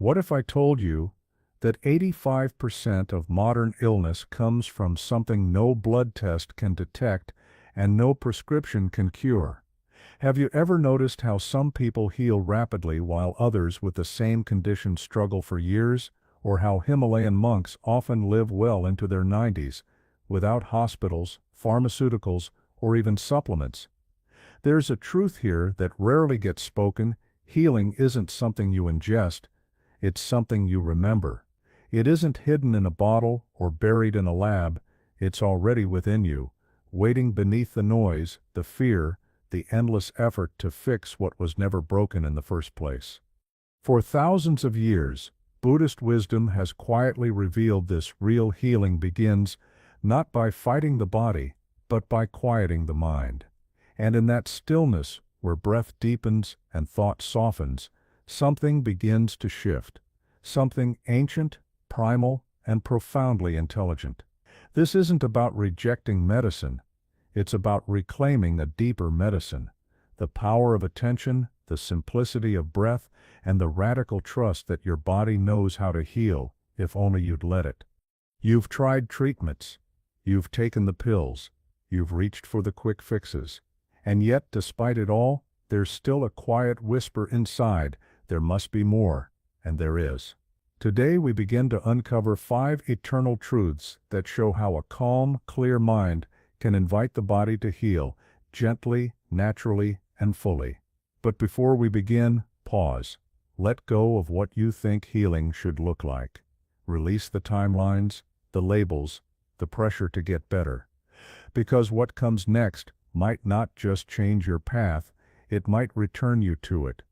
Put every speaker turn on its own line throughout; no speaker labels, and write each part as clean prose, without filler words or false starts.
What if I told you that 85% of modern illness comes from something no blood test can detect and no prescription can cure? Have you ever noticed how some people heal rapidly while others with the same condition struggle for years, or how Himalayan monks often live well into their 90s without hospitals, pharmaceuticals, or even supplements? There's a truth here that rarely gets spoken. Healing isn't something you ingest, it's something you remember. It isn't hidden in a bottle or buried in a lab, it's already within you, waiting beneath the noise, the fear, the endless effort to fix what was never broken in the first place. For thousands of years, Buddhist wisdom has quietly revealed this. Real healing begins not by fighting the body, but by quieting the mind. And in that stillness, where breath deepens and thought softens, something begins to shift. Something ancient, primal, and profoundly intelligent. This isn't about rejecting medicine. It's about reclaiming a deeper medicine. The power of attention, the simplicity of breath, and the radical trust that your body knows how to heal, if only you'd let it. You've tried treatments. You've taken the pills. You've reached for the quick fixes. And yet, despite it all, there's still a quiet whisper inside. There must be more, and there is. Today we begin to uncover 5 eternal truths that show how a calm, clear mind can invite the body to heal, gently, naturally, and fully. But before we begin, pause. Let go of what you think healing should look like. Release the timelines, the labels, the pressure to get better. Because what comes next might not just change your path, it might return you to it.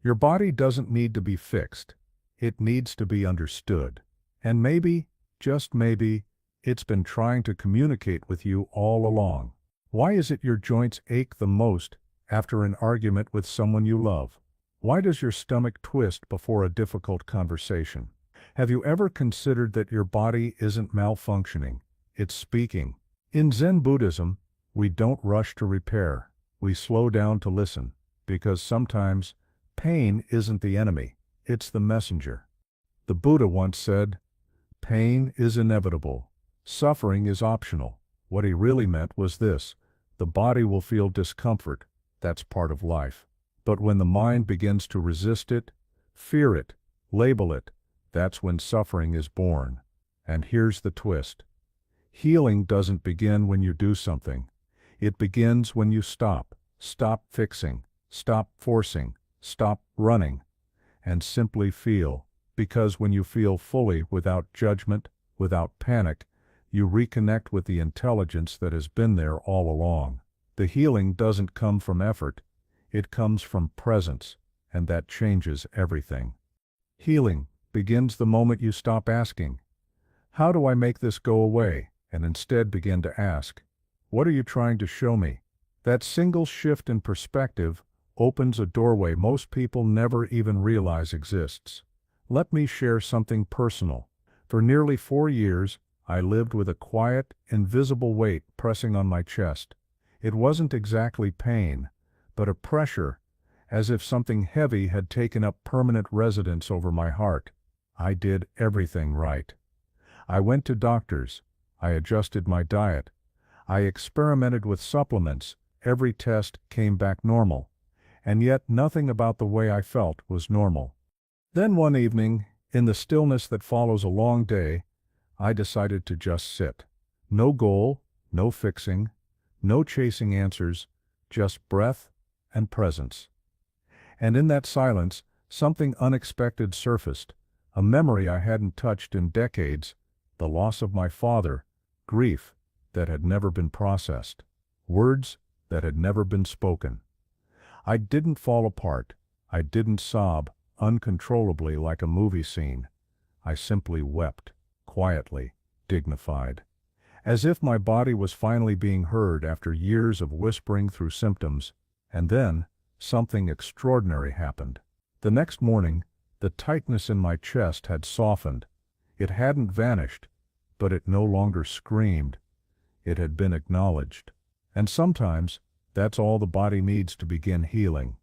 Your body doesn't need to be fixed. It needs to be understood. And maybe, just maybe, it's been trying to communicate with you all along. Why is it your joints ache the most after an argument with someone you love? Why does your stomach twist before a difficult conversation? Have you ever considered that your body isn't malfunctioning? It's speaking. In Zen Buddhism, we don't rush to repair. We slow down to listen, because sometimes pain isn't the enemy. It's the messenger. The Buddha once said, "Pain is inevitable. Suffering is optional." What he really meant was this: the body will feel discomfort. That's part of life. But when the mind begins to resist it, fear it, label it, that's when suffering is born. And here's the twist. Healing doesn't begin when you do something. It begins when you stop. Stop fixing. Stop forcing. Stop running. And simply feel. Because when you feel fully, without judgment, without panic, you reconnect with the intelligence that has been there all along. The healing doesn't come from effort. It comes from presence, and that changes everything. Healing begins the moment you stop asking, "How do I make this go away?" and instead begin to ask, "What are you trying to show me?" That single shift in perspective opens a doorway most people never even realize exists. Let me share something personal. For nearly 4 years, I lived with a quiet, invisible weight pressing on my chest. It wasn't exactly pain, but a pressure, as if something heavy had taken up permanent residence over my heart. I did everything right. I went to doctors. I adjusted my diet. I experimented with supplements. Every test came back normal. And yet nothing about the way I felt was normal. Then one evening, in the stillness that follows a long day, I decided to just sit. No goal, no fixing, no chasing answers, just breath and presence. And in that silence, something unexpected surfaced, a memory I hadn't touched in decades, the loss of my father, grief that had never been processed, words that had never been spoken. I didn't fall apart. I didn't sob uncontrollably like a movie scene. I simply wept, quietly, dignified, as if my body was finally being heard after years of whispering through symptoms. And then, something extraordinary happened. The next morning, the tightness in my chest had softened. It hadn't vanished, but it no longer screamed. It had been acknowledged. And sometimes, that's all the body needs to begin healing.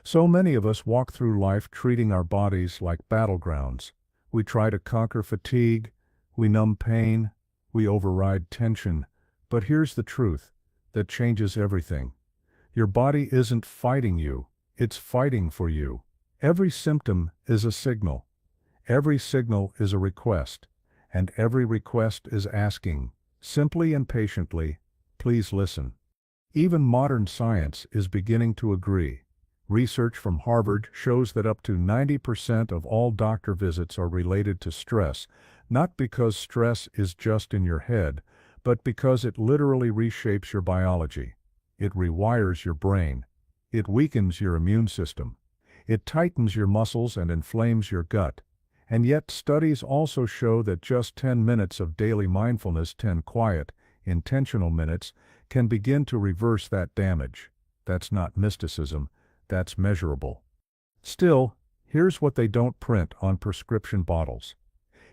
So many of us walk through life treating our bodies like battlegrounds. We try to conquer fatigue, we numb pain, we override tension. But here's the truth that changes everything. Your body isn't fighting you, it's fighting for you. Every symptom is a signal. Every signal is a request. And every request is asking, simply and patiently, please listen. Even modern science is beginning to agree. Research from Harvard shows that up to 90% of all doctor visits are related to stress, not because stress is just in your head, but because it literally reshapes your biology. It rewires your brain. It weakens your immune system. It tightens your muscles and inflames your gut. And yet studies also show that just 10 minutes of daily mindfulness, 10 quiet, intentional minutes, can begin to reverse that damage. That's not mysticism, that's measurable. Still, here's what they don't print on prescription bottles.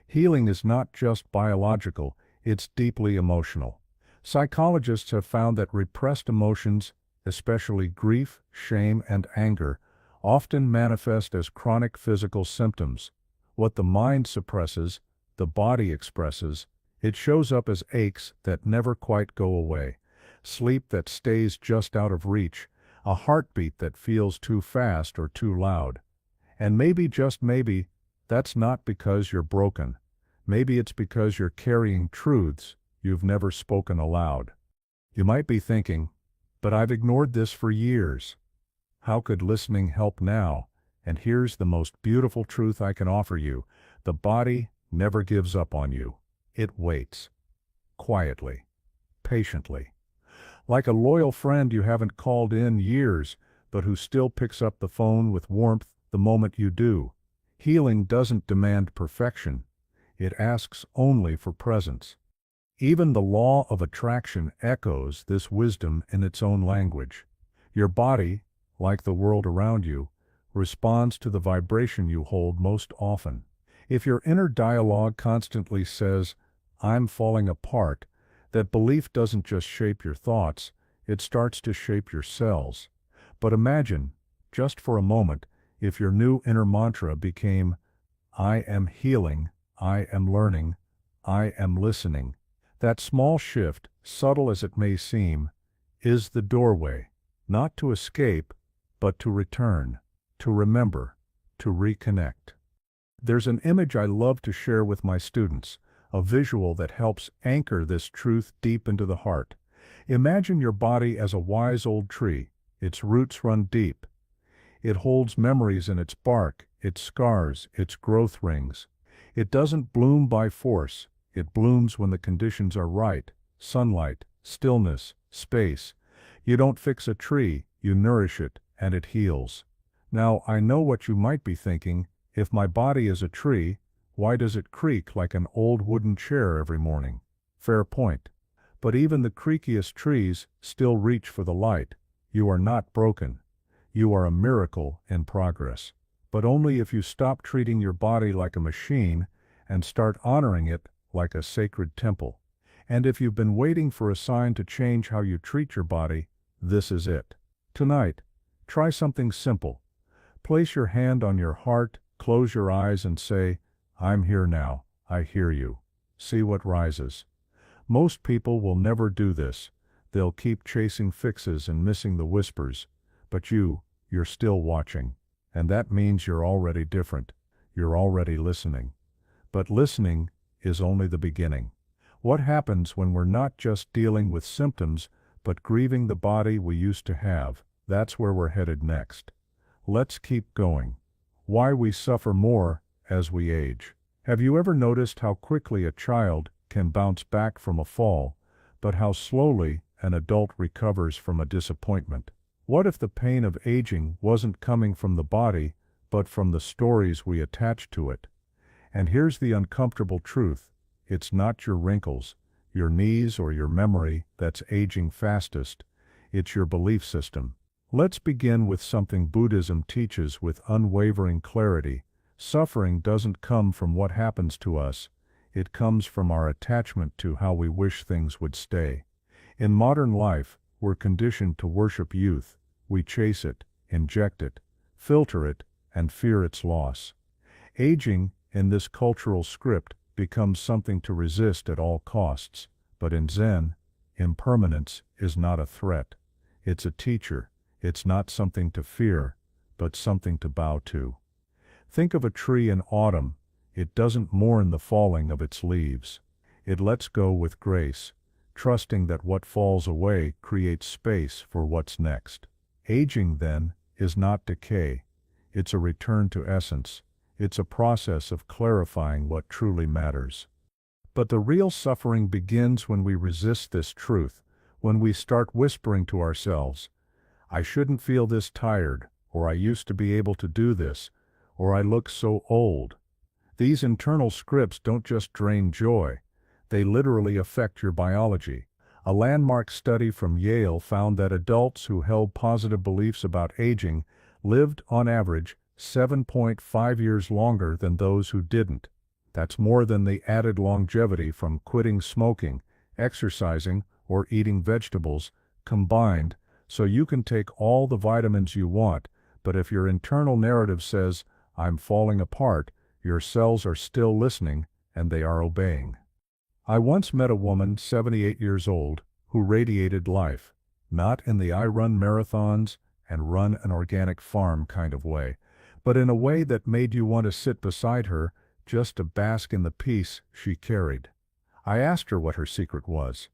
Healing is not just biological, it's deeply emotional. Psychologists have found that repressed emotions, especially grief, shame, and anger, often manifest as chronic physical symptoms. What the mind suppresses, the body expresses. It shows up as aches that never quite go away, sleep that stays just out of reach, a heartbeat that feels too fast or too loud. And maybe, just maybe, that's not because you're broken. Maybe it's because you're carrying truths you've never spoken aloud. You might be thinking, but I've ignored this for years. How could listening help now? And here's the most beautiful truth I can offer you. The body never gives up on you. It waits. Quietly. Patiently. Like a loyal friend you haven't called in years, but who still picks up the phone with warmth the moment you do. Healing doesn't demand perfection. It asks only for presence. Even the law of attraction echoes this wisdom in its own language. Your body, like the world around you, responds to the vibration you hold most often. If your inner dialogue constantly says, I'm falling apart, that belief doesn't just shape your thoughts, it starts to shape your cells. But imagine, just for a moment, if your new inner mantra became, I am healing, I am learning, I am listening. That small shift, subtle as it may seem, is the doorway, not to escape, but to return, to remember, to reconnect. There's an image I love to share with my students, a visual that helps anchor this truth deep into the heart. Imagine your body as a wise old tree. Its roots run deep. It holds memories in its bark, its scars, its growth rings. It doesn't bloom by force. It blooms when the conditions are right. Sunlight, stillness, space. You don't fix a tree, you nourish it, and it heals. Now, I know what you might be thinking. If my body is a tree, why does it creak like an old wooden chair every morning? Fair point. But even the creakiest trees still reach for the light. You are not broken. You are a miracle in progress. But only if you stop treating your body like a machine and start honoring it like a sacred temple. And if you've been waiting for a sign to change how you treat your body, this is it. Tonight, try something simple. Place your hand on your heart, close your eyes and say, I'm here now, I hear you. See what rises. Most people will never do this. They'll keep chasing fixes and missing the whispers. But you're still watching. And that means you're already different. You're already listening. But listening is only the beginning. What happens when we're not just dealing with symptoms, but grieving the body we used to have? That's where we're headed next. Let's keep going. Why we suffer more as we age. Have you ever noticed how quickly a child can bounce back from a fall, but how slowly an adult recovers from a disappointment? What if the pain of aging wasn't coming from the body, but from the stories we attach to it? And here's the uncomfortable truth. It's not your wrinkles, your knees, or your memory that's aging fastest. It's your belief system. Let's begin with something Buddhism teaches with unwavering clarity. Suffering doesn't come from what happens to us. It comes from our attachment to how we wish things would stay. In modern life, we're conditioned to worship youth. We chase it, inject it, filter it, and fear its loss. Aging, in this cultural script, becomes something to resist at all costs. But in Zen, impermanence is not a threat. It's a teacher. It's not something to fear, but something to bow to. Think of a tree in autumn. It doesn't mourn the falling of its leaves. It lets go with grace, trusting that what falls away creates space for what's next. Aging, then, is not decay. It's a return to essence. It's a process of clarifying what truly matters. But the real suffering begins when we resist this truth, when we start whispering to ourselves, I shouldn't feel this tired, or I used to be able to do this, or I look so old. These internal scripts don't just drain joy, they literally affect your biology. A landmark study from Yale found that adults who held positive beliefs about aging lived, on average, 7.5 years longer than those who didn't. That's more than the added longevity from quitting smoking, exercising, or eating vegetables combined. So you can take all the vitamins you want, but if your internal narrative says, I'm falling apart, your cells are still listening, and they are obeying. I once met a woman, 78 years old, who radiated life, not in the I run marathons and run an organic farm kind of way, but in a way that made you want to sit beside her just to bask in the peace she carried. I asked her what her secret was.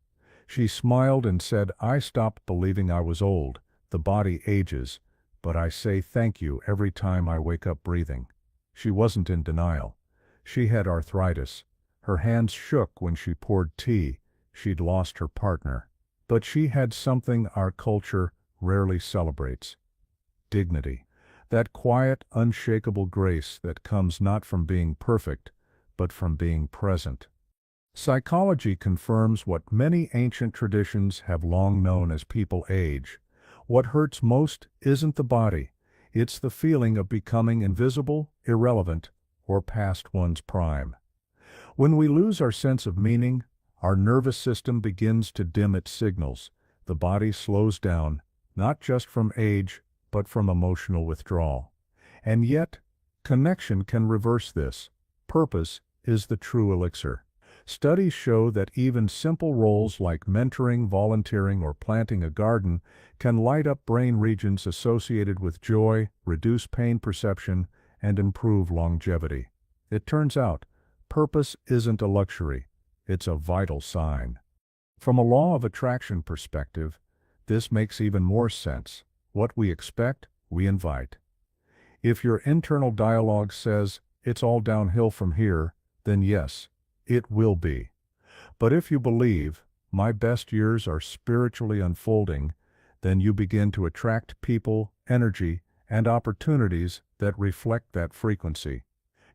She smiled and said, I stopped believing I was old. The body ages, but I say thank you every time I wake up breathing. She wasn't in denial. She had arthritis. Her hands shook when she poured tea. She'd lost her partner. But she had something our culture rarely celebrates: dignity. That quiet, unshakable grace that comes not from being perfect, but from being present. Psychology confirms what many ancient traditions have long known as people age. What hurts most isn't the body. It's the feeling of becoming invisible, irrelevant, or past one's prime. When we lose our sense of meaning, our nervous system begins to dim its signals. The body slows down, not just from age, but from emotional withdrawal. And yet, connection can reverse this. Purpose is the true elixir. Studies show that even simple roles like mentoring, volunteering, or planting a garden can light up brain regions associated with joy, reduce pain perception, and improve longevity. It turns out, purpose isn't a luxury, it's a vital sign. From a law of attraction perspective, this makes even more sense. What we expect, we invite. If your internal dialogue says, it's all downhill from here, then yes, it will be. But if you believe, my best years are spiritually unfolding, then you begin to attract people, energy, and opportunities that reflect that frequency.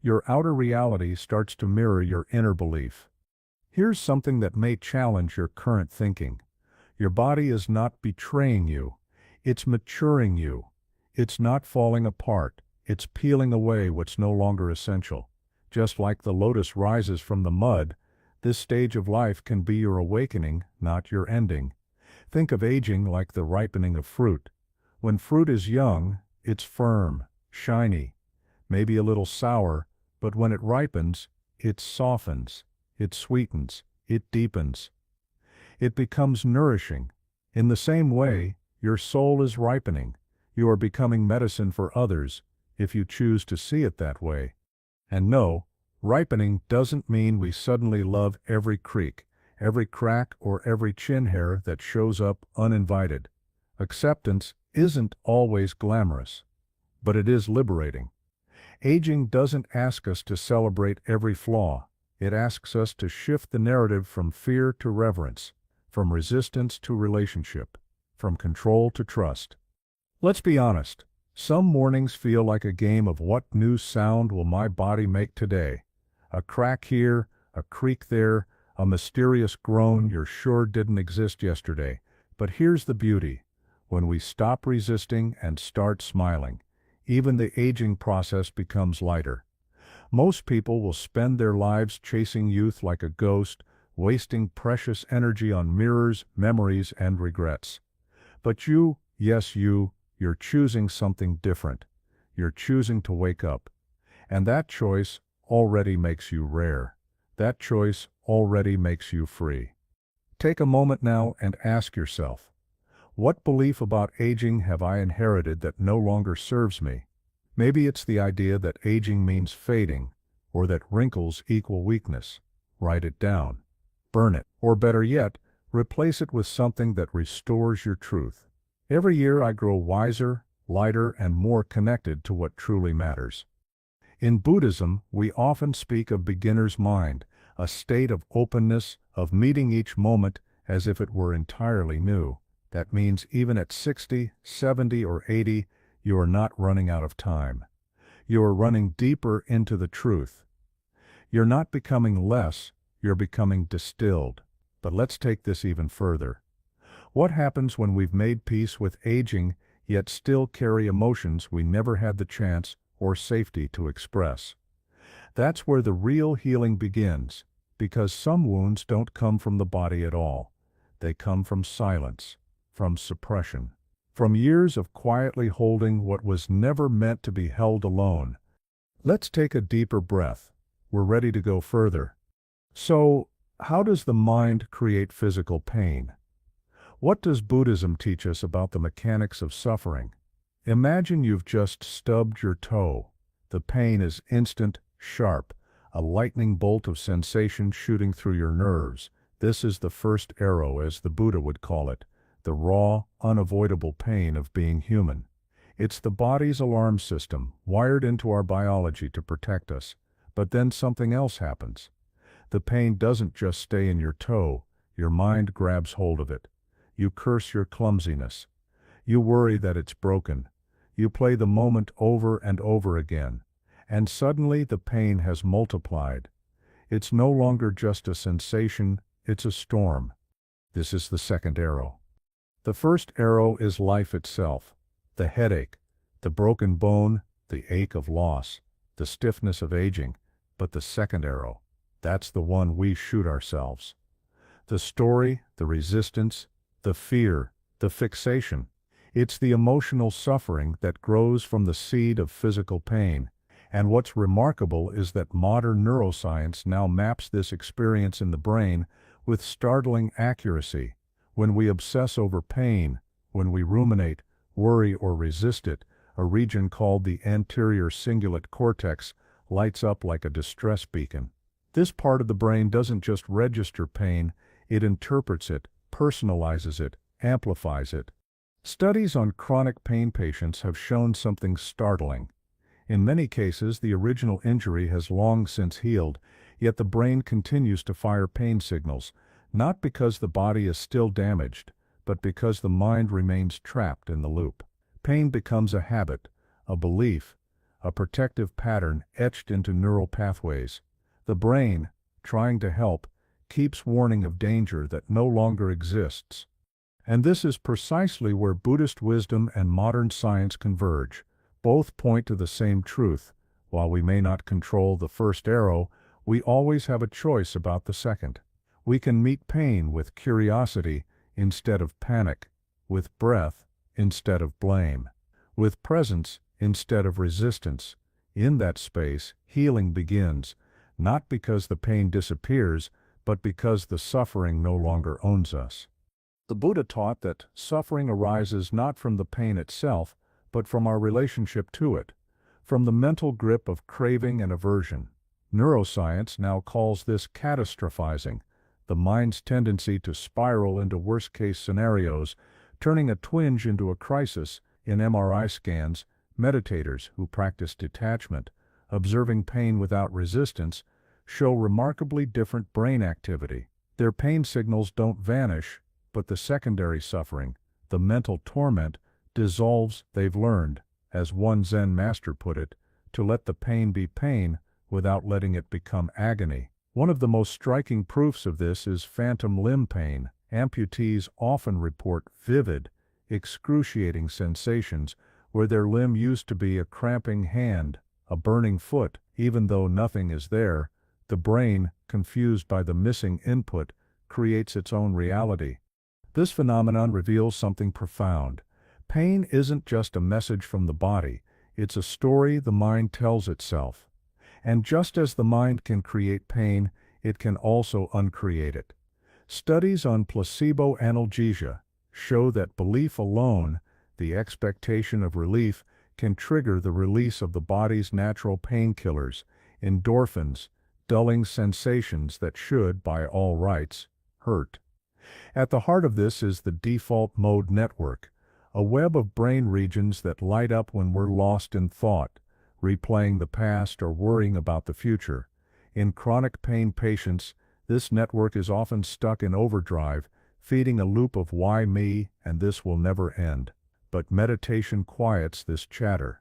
Your outer reality starts to mirror your inner belief. Here's something that may challenge your current thinking. Your body is not betraying you. It's maturing you. It's not falling apart. It's peeling away what's no longer essential. Just like the lotus rises from the mud, this stage of life can be your awakening, not your ending. Think of aging like the ripening of fruit. When fruit is young, it's firm, shiny, maybe a little sour, but when it ripens, it softens, it sweetens, it deepens. It becomes nourishing. In the same way, your soul is ripening. You are becoming medicine for others, if you choose to see it that way. And no, ripening doesn't mean we suddenly love every creak, every crack, or every chin hair that shows up uninvited. Acceptance isn't always glamorous, but it is liberating. Aging doesn't ask us to celebrate every flaw. It asks us to shift the narrative from fear to reverence, from resistance to relationship, from control to trust. Let's be honest. Some mornings feel like a game of what new sound will my body make today? A crack here, a creak there, a mysterious groan you're sure didn't exist yesterday. But here's the beauty. When we stop resisting and start smiling, even the aging process becomes lighter. Most people will spend their lives chasing youth like a ghost, wasting precious energy on mirrors, memories, and regrets. But you, yes you, you're choosing something different. you're choosing to wake up. And that choice already makes you rare. That choice already makes you free. Take a moment now and ask yourself, what belief about aging have I inherited that no longer serves me? Maybe it's the idea that aging means fading, or that wrinkles equal weakness. Write it down. Burn it. Or better yet, replace it with something that restores your truth. Every year I grow wiser, lighter, and more connected to what truly matters. In Buddhism, we often speak of beginner's mind, a state of openness, of meeting each moment as if it were entirely new. That means even at 60, 70, or 80, you are not running out of time. You are running deeper into the truth. You're not becoming less, you're becoming distilled. But let's take this even further. What happens when we've made peace with aging, yet still carry emotions we never had the chance or safety to express? That's where the real healing begins, because some wounds don't come from the body at all. They come from silence, from suppression, from years of quietly holding what was never meant to be held alone. Let's take a deeper breath. We're ready to go further. So, how does the mind create physical pain? What does Buddhism teach us about the mechanics of suffering? Imagine you've just stubbed your toe. The pain is instant, sharp, a lightning bolt of sensation shooting through your nerves. This is the first arrow, as the Buddha would call it, the raw, unavoidable pain of being human. It's the body's alarm system, wired into our biology to protect us. But then something else happens. The pain doesn't just stay in your toe, your mind grabs hold of it. You curse your clumsiness. You worry that it's broken. You play the moment over and over again. And suddenly the pain has multiplied. It's no longer just a sensation, it's a storm. This is the second arrow. The first arrow is life itself. The headache, the broken bone, the ache of loss, the stiffness of aging. But the second arrow, that's the one we shoot ourselves. The story, the resistance, the fear, the fixation. It's the emotional suffering that grows from the seed of physical pain. And what's remarkable is that modern neuroscience now maps this experience in the brain with startling accuracy. When we obsess over pain, when we ruminate, worry, or resist it, a region called the anterior cingulate cortex lights up like a distress beacon. This part of the brain doesn't just register pain, it interprets it, personalizes it, amplifies it. Studies on chronic pain patients have shown something startling. In many cases, the original injury has long since healed, yet the brain continues to fire pain signals, not because the body is still damaged, but because the mind remains trapped in the loop. Pain becomes a habit, a belief, a protective pattern etched into neural pathways. The brain, trying to help, keeps warning of danger that no longer exists. And this is precisely where Buddhist wisdom and modern science converge. Both point to the same truth. While we may not control the first arrow, we always have a choice about the second. We can meet pain with curiosity instead of panic, with breath instead of blame, with presence instead of resistance. In that space, healing begins, not because the pain disappears, but because the suffering no longer owns us. The Buddha taught that suffering arises not from the pain itself, but from our relationship to it, from the mental grip of craving and aversion. Neuroscience now calls this catastrophizing, the mind's tendency to spiral into worst-case scenarios, turning a twinge into a crisis. In MRI scans, meditators who practice detachment, observing pain without resistance, show remarkably different brain activity. Their pain signals don't vanish, but the secondary suffering, the mental torment, dissolves. They've learned, as one Zen master put it, to let the pain be pain without letting it become agony. One of the most striking proofs of this is phantom limb pain. Amputees often report vivid, excruciating sensations where their limb used to be a cramping hand, a burning foot. Even though nothing is there, the brain, confused by the missing input, creates its own reality. This phenomenon reveals something profound. Pain isn't just a message from the body, It's a story the mind tells itself. And just as the mind can create pain, it can also uncreate it. Studies on placebo analgesia show that belief alone, the expectation of relief, can trigger the release of the body's natural painkillers, endorphins, dulling sensations that should, by all rights, hurt. At the heart of this is the default mode network, a web of brain regions that light up when we're lost in thought, replaying the past or worrying about the future. In chronic pain patients, this network is often stuck in overdrive, feeding a loop of why me and this will never end. But meditation quiets this chatter.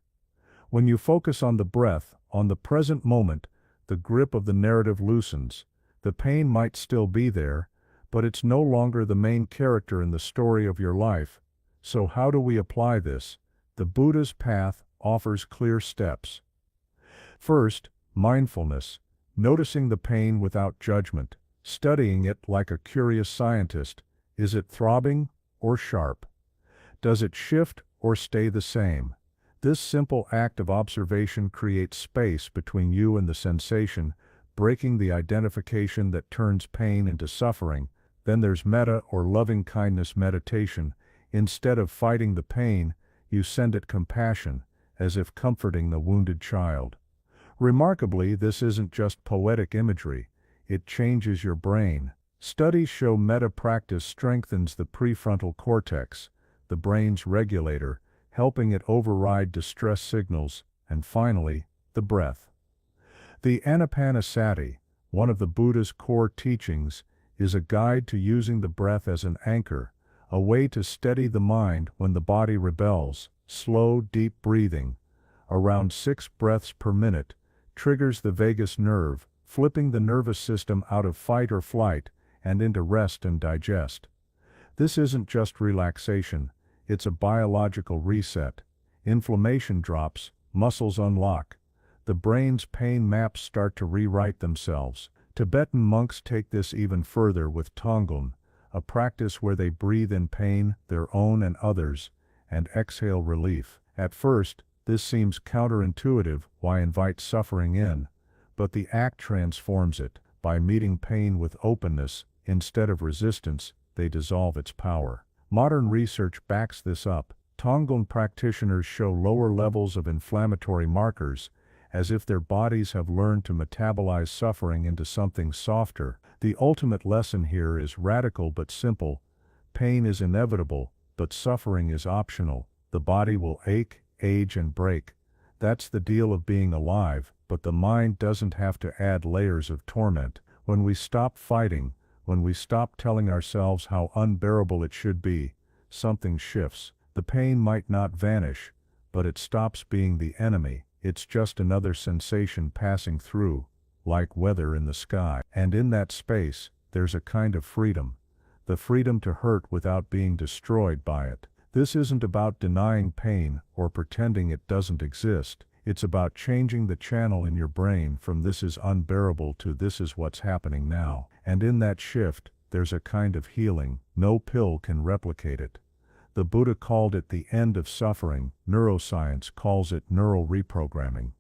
When you focus on the breath, on the present moment, the grip of the narrative loosens. The pain might still be there, but it's no longer the main character in the story of your life. So how do we apply this? The Buddha's path offers clear steps. First, mindfulness, noticing the pain without judgment, studying it like a curious scientist. Is it throbbing or sharp? Does it shift or stay the same? This simple act of observation creates space between you and the sensation, breaking the identification that turns pain into suffering. Then there's metta or loving-kindness meditation. Instead of fighting the pain, you send it compassion, as if comforting the wounded child. Remarkably, this isn't just poetic imagery. It changes your brain. Studies show metta practice strengthens the prefrontal cortex, the brain's regulator, helping it override distress signals. And finally, the breath. The Anapanasati, one of the Buddha's core teachings, is a guide to using the breath as an anchor, a way to steady the mind when the body rebels. Slow, deep breathing, around 6 breaths per minute, triggers the vagus nerve, flipping the nervous system out of fight or flight and into rest and digest. This isn't just relaxation, it's a biological reset. Inflammation drops, muscles unlock. The brain's pain maps start to rewrite themselves. Tibetan monks take this even further with Tonglen, a practice where they breathe in pain, their own and others, and exhale relief. At first, this seems counterintuitive. Why invite suffering in? But the act transforms it. By meeting pain with openness, instead of resistance, they dissolve its power. Modern research backs this up. Tonglen practitioners show lower levels of inflammatory markers, as if their bodies have learned to metabolize suffering into something softer. The ultimate lesson here is radical but simple. Pain is inevitable, but suffering is optional. The body will ache, age, and break. That's the deal of being alive, but the mind doesn't have to add layers of torment. When we stop fighting, when we stop telling ourselves how unbearable it should be, something shifts. The pain might not vanish, but it stops being the enemy. It's just another sensation passing through, like weather in the sky. And in that space, there's a kind of freedom. The freedom to hurt without being destroyed by it. This isn't about denying pain or pretending it doesn't exist. It's about changing the channel in your brain from this is unbearable to this is what's happening now. And in that shift, there's a kind of healing. No pill can replicate it. The Buddha called it the end of suffering. Neuroscience calls it neural reprogramming.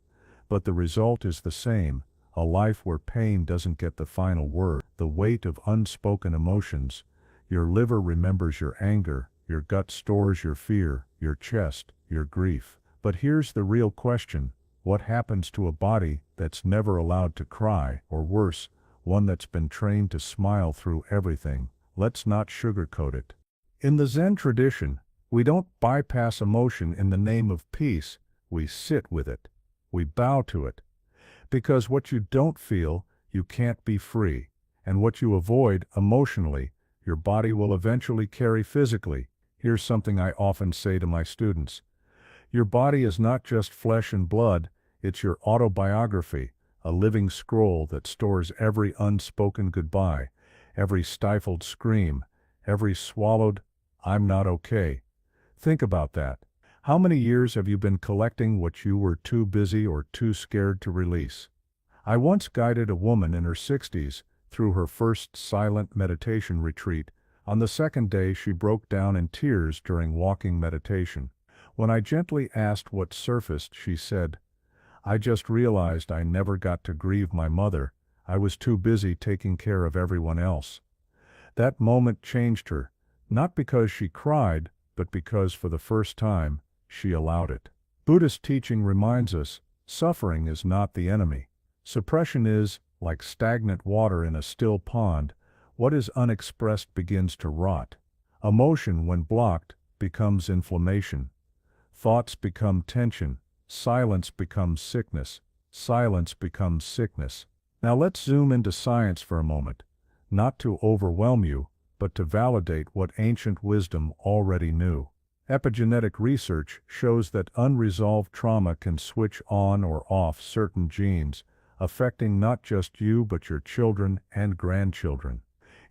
But the result is the same, a life where pain doesn't get the final word. The weight of unspoken emotions. Your liver remembers your anger, your gut stores your fear, your chest, your grief. But here's the real question. What happens to a body that's never allowed to cry, or worse, one that's been trained to smile through everything? Let's not sugarcoat it. In the Zen tradition, we don't bypass emotion in the name of peace. We sit with it. We bow to it. Because what you don't feel, you can't be free. And what you avoid emotionally, your body will eventually carry physically. Here's something I often say to my students. Your body is not just flesh and blood, it's your autobiography, a living scroll that stores every unspoken goodbye, every stifled scream, every swallowed, "I'm not okay." Think about that. How many years have you been collecting what you were too busy or too scared to release? I once guided a woman in her 60s through her first silent meditation retreat. On the second day, she broke down in tears during walking meditation. When I gently asked what surfaced, she said, "I just realized I never got to grieve my mother. I was too busy taking care of everyone else." That moment changed her, not because she cried, but because for the first time, she allowed it. Buddhist teaching reminds us, suffering is not the enemy. Suppression is, like stagnant water in a still pond, what is unexpressed begins to rot. Emotion, when blocked, becomes inflammation. Thoughts become tension. Silence becomes sickness. Silence becomes sickness. Now let's zoom into science for a moment, not to overwhelm you, but to validate what ancient wisdom already knew. Epigenetic research shows that unresolved trauma can switch on or off certain genes, affecting not just you but your children and grandchildren.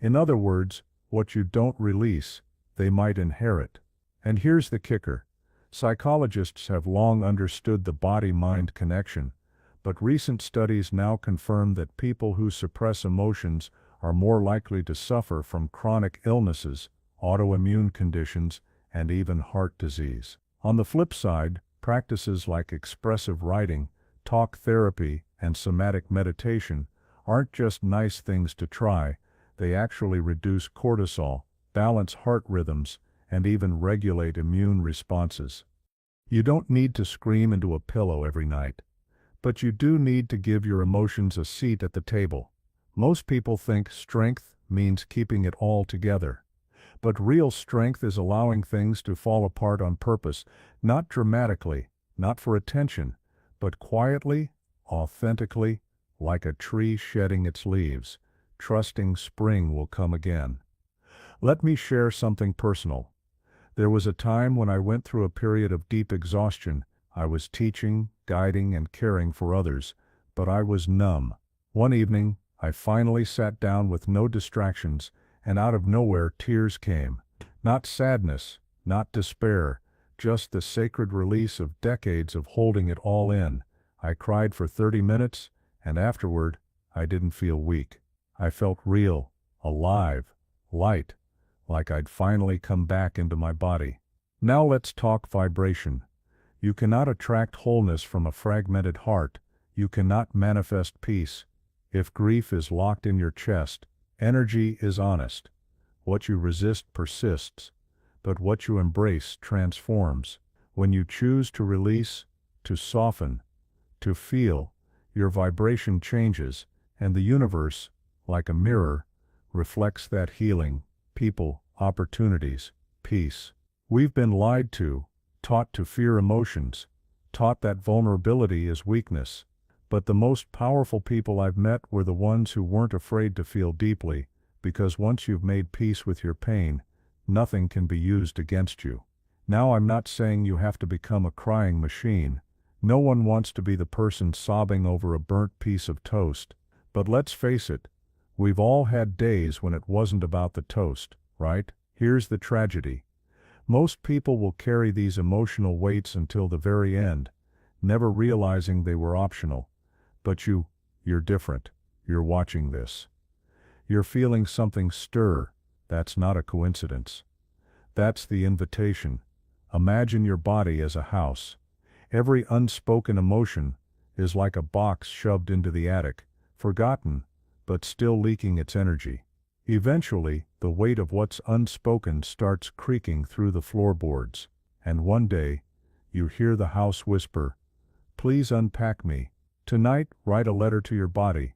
In other words, what you don't release, they might inherit. And here's the kicker. Psychologists have long understood the body-mind connection, but recent studies now confirm that people who suppress emotions are more likely to suffer from chronic illnesses, autoimmune conditions, and even heart disease. On the flip side, practices like expressive writing, talk therapy, and somatic meditation aren't just nice things to try, they actually reduce cortisol, balance heart rhythms, and even regulate immune responses. You don't need to scream into a pillow every night, but you do need to give your emotions a seat at the table. Most people think strength means keeping it all together. But real strength is allowing things to fall apart on purpose, not dramatically, not for attention, but quietly, authentically, like a tree shedding its leaves, trusting spring will come again. Let me share something personal. There was a time when I went through a period of deep exhaustion. I was teaching, guiding, and caring for others, but I was numb. One evening, I finally sat down with no distractions, and out of nowhere tears came. Not sadness, not despair, just the sacred release of decades of holding it all in. I cried for 30 minutes, and afterward, I didn't feel weak. I felt real, alive, light, like I'd finally come back into my body. Now let's talk vibration. You cannot attract wholeness from a fragmented heart. You cannot manifest peace. If grief is locked in your chest, energy is honest. What you resist persists, but what you embrace transforms. When you choose to release, to soften, to feel, your vibration changes, and the universe, like a mirror, reflects that healing, people, opportunities, peace. We've been lied to, taught to fear emotions, taught that vulnerability is weakness. But the most powerful people I've met were the ones who weren't afraid to feel deeply, because once you've made peace with your pain, nothing can be used against you. Now I'm not saying you have to become a crying machine. No one wants to be the person sobbing over a burnt piece of toast. But let's face it, we've all had days when it wasn't about the toast, right? Here's the tragedy. Most people will carry these emotional weights until the very end, never realizing they were optional. But you're different. You're watching this. You're feeling something stir. That's not a coincidence. That's the invitation. Imagine your body as a house. Every unspoken emotion is like a box shoved into the attic, forgotten, but still leaking its energy. Eventually, the weight of what's unspoken starts creaking through the floorboards, and one day, you hear the house whisper, "Please unpack me." Tonight, write a letter to your body.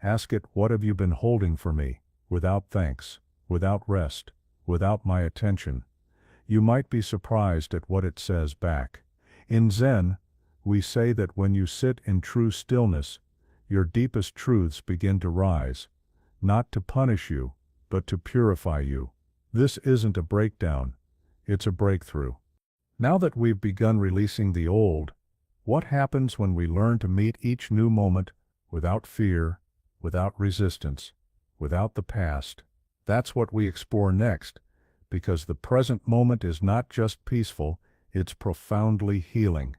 Ask it, "What have you been holding for me?" Without thanks, without rest, without my attention. You might be surprised at what it says back. In Zen, we say that when you sit in true stillness, your deepest truths begin to rise, not to punish you, but to purify you. This isn't a breakdown, it's a breakthrough. Now that we've begun releasing the old, what happens when we learn to meet each new moment without fear, without resistance, without the past? That's what we explore next, because the present moment is not just peaceful, it's profoundly healing.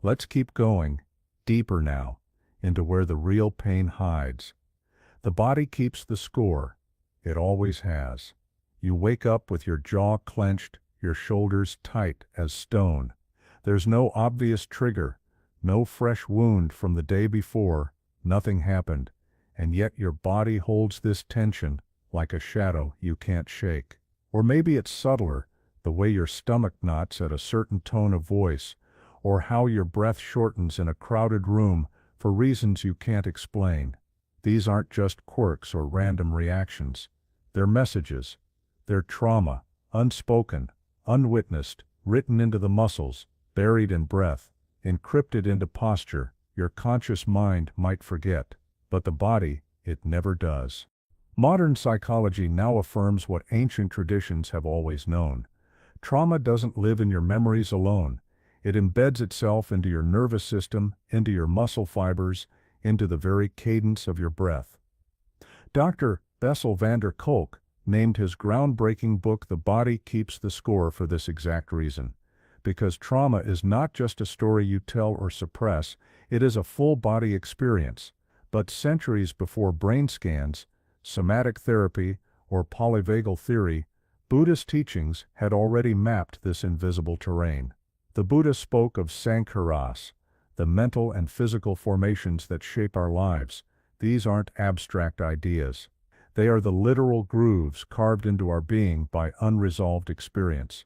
Let's keep going, deeper now, into where the real pain hides. The body keeps the score. It always has. You wake up with your jaw clenched, your shoulders tight as stone. There's no obvious trigger, no fresh wound from the day before, nothing happened, and yet your body holds this tension like a shadow you can't shake. Or maybe it's subtler, the way your stomach knots at a certain tone of voice, or how your breath shortens in a crowded room for reasons you can't explain. These aren't just quirks or random reactions. They're messages. They're trauma, unspoken, unwitnessed, written into the muscles, buried in breath, encrypted into posture. Your conscious mind might forget, but the body, it never does. Modern psychology now affirms what ancient traditions have always known. Trauma doesn't live in your memories alone. It embeds itself into your nervous system, into your muscle fibers, into the very cadence of your breath. Dr. Bessel van der Kolk named his groundbreaking book The Body Keeps the Score for this exact reason. Because trauma is not just a story you tell or suppress, it is a full-body experience. But centuries before brain scans, somatic therapy, or polyvagal theory, Buddhist teachings had already mapped this invisible terrain. The Buddha spoke of sankharas, the mental and physical formations that shape our lives. These aren't abstract ideas. They are the literal grooves carved into our being by unresolved experience.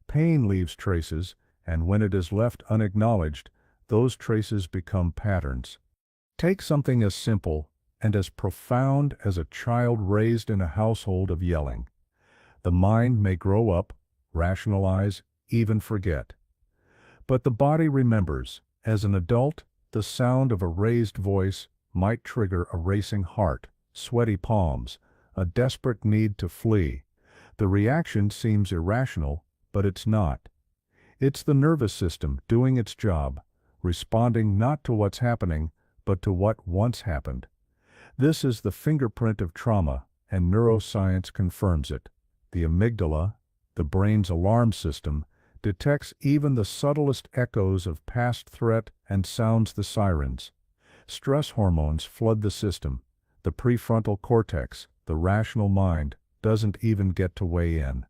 Pain leaves traces, and when it is left unacknowledged, those traces become patterns. Take something as simple and as profound as a child raised in a household of yelling. The mind may grow up, rationalize, even forget. But the body remembers. As an adult, the sound of a raised voice might trigger a racing heart, sweaty palms, a desperate need to flee. The reaction seems irrational, but it's not. It's the nervous system doing its job, responding not to what's happening, but to what once happened. This is the fingerprint of trauma, and neuroscience confirms it. The amygdala, the brain's alarm system, detects even the subtlest echoes of past threat and sounds the sirens. Stress hormones flood the system. The prefrontal cortex, the rational mind, doesn't even get to weigh in.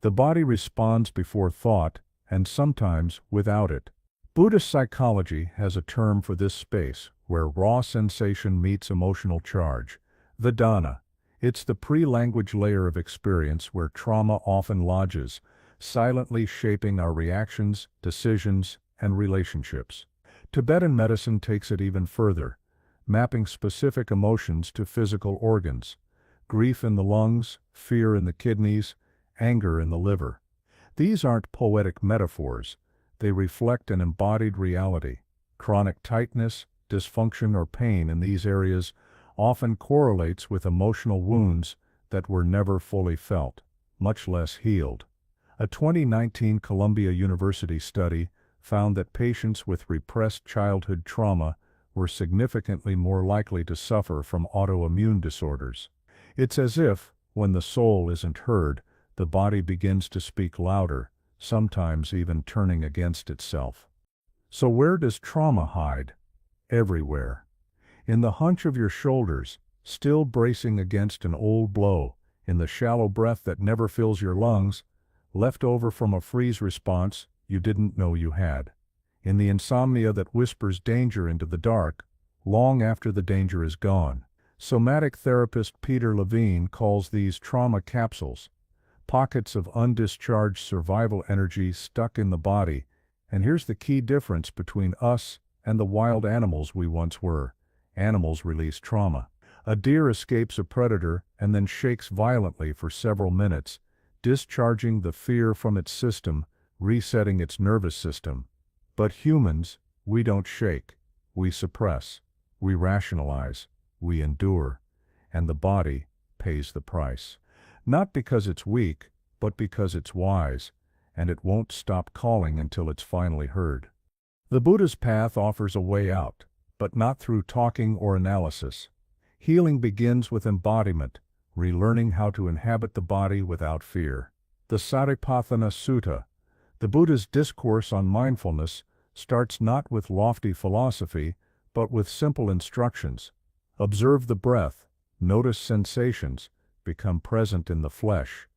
The body responds before thought, and sometimes without it. Buddhist psychology has a term for this space, where raw sensation meets emotional charge. Vedana. It's the pre-language layer of experience where trauma often lodges, silently shaping our reactions, decisions, and relationships. Tibetan medicine takes it even further, mapping specific emotions to physical organs. Grief in the lungs, fear in the kidneys, anger in the liver. These aren't poetic metaphors. They reflect an embodied reality. Chronic tightness, dysfunction, or pain in these areas often correlates with emotional wounds that were never fully felt, much less healed. A 2019 Columbia University study found that patients with repressed childhood trauma were significantly more likely to suffer from autoimmune disorders. It's as if, when the soul isn't heard, the body begins to speak louder, sometimes even turning against itself. So where does trauma hide? Everywhere. In the hunch of your shoulders, still bracing against an old blow, in the shallow breath that never fills your lungs, left over from a freeze response you didn't know you had. In the insomnia that whispers danger into the dark, long after the danger is gone. Somatic therapist Peter Levine calls these trauma capsules, pockets of undischarged survival energy stuck in the body. And here's the key difference between us and the wild animals we once were. Animals release trauma. A deer escapes a predator and then shakes violently for several minutes, discharging the fear from its system, resetting its nervous system. But humans, we don't shake. We suppress. We rationalize. We endure. And the body pays the price. Not because it's weak, but because it's wise, and it won't stop calling until it's finally heard. The Buddha's path offers a way out, but not through talking or analysis. Healing begins with embodiment, relearning how to inhabit the body without fear. The Satipatthana Sutta, the Buddha's discourse on mindfulness, starts not with lofty philosophy, but with simple instructions. Observe the breath, notice sensations, become present in the flesh.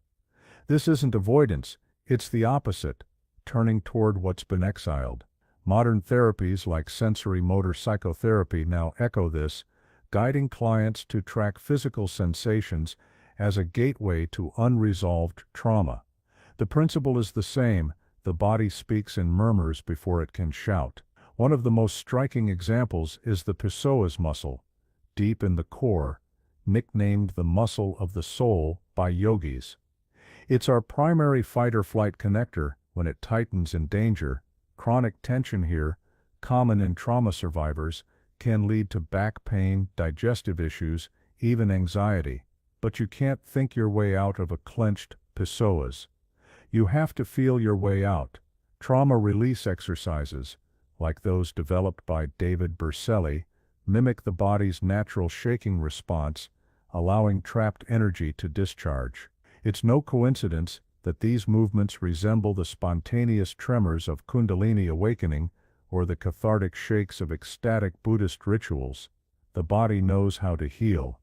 This isn't avoidance, it's the opposite, turning toward what's been exiled. Modern therapies like sensory motor psychotherapy now echo this, guiding clients to track physical sensations as a gateway to unresolved trauma. The principle is the same: the body speaks in murmurs before it can shout. One of the most striking examples is the psoas muscle, deep in the core, nicknamed the muscle of the soul by yogis. It's our primary fight-or-flight connector. When it tightens in danger, chronic tension here, common in trauma survivors, can lead to back pain, digestive issues, even anxiety. But you can't think your way out of a clenched psoas. You have to feel your way out. Trauma release exercises, like those developed by David Berceli, mimic the body's natural shaking response, allowing trapped energy to discharge. It's no coincidence that these movements resemble the spontaneous tremors of Kundalini awakening or the cathartic shakes of ecstatic Buddhist rituals. The body knows how to heal.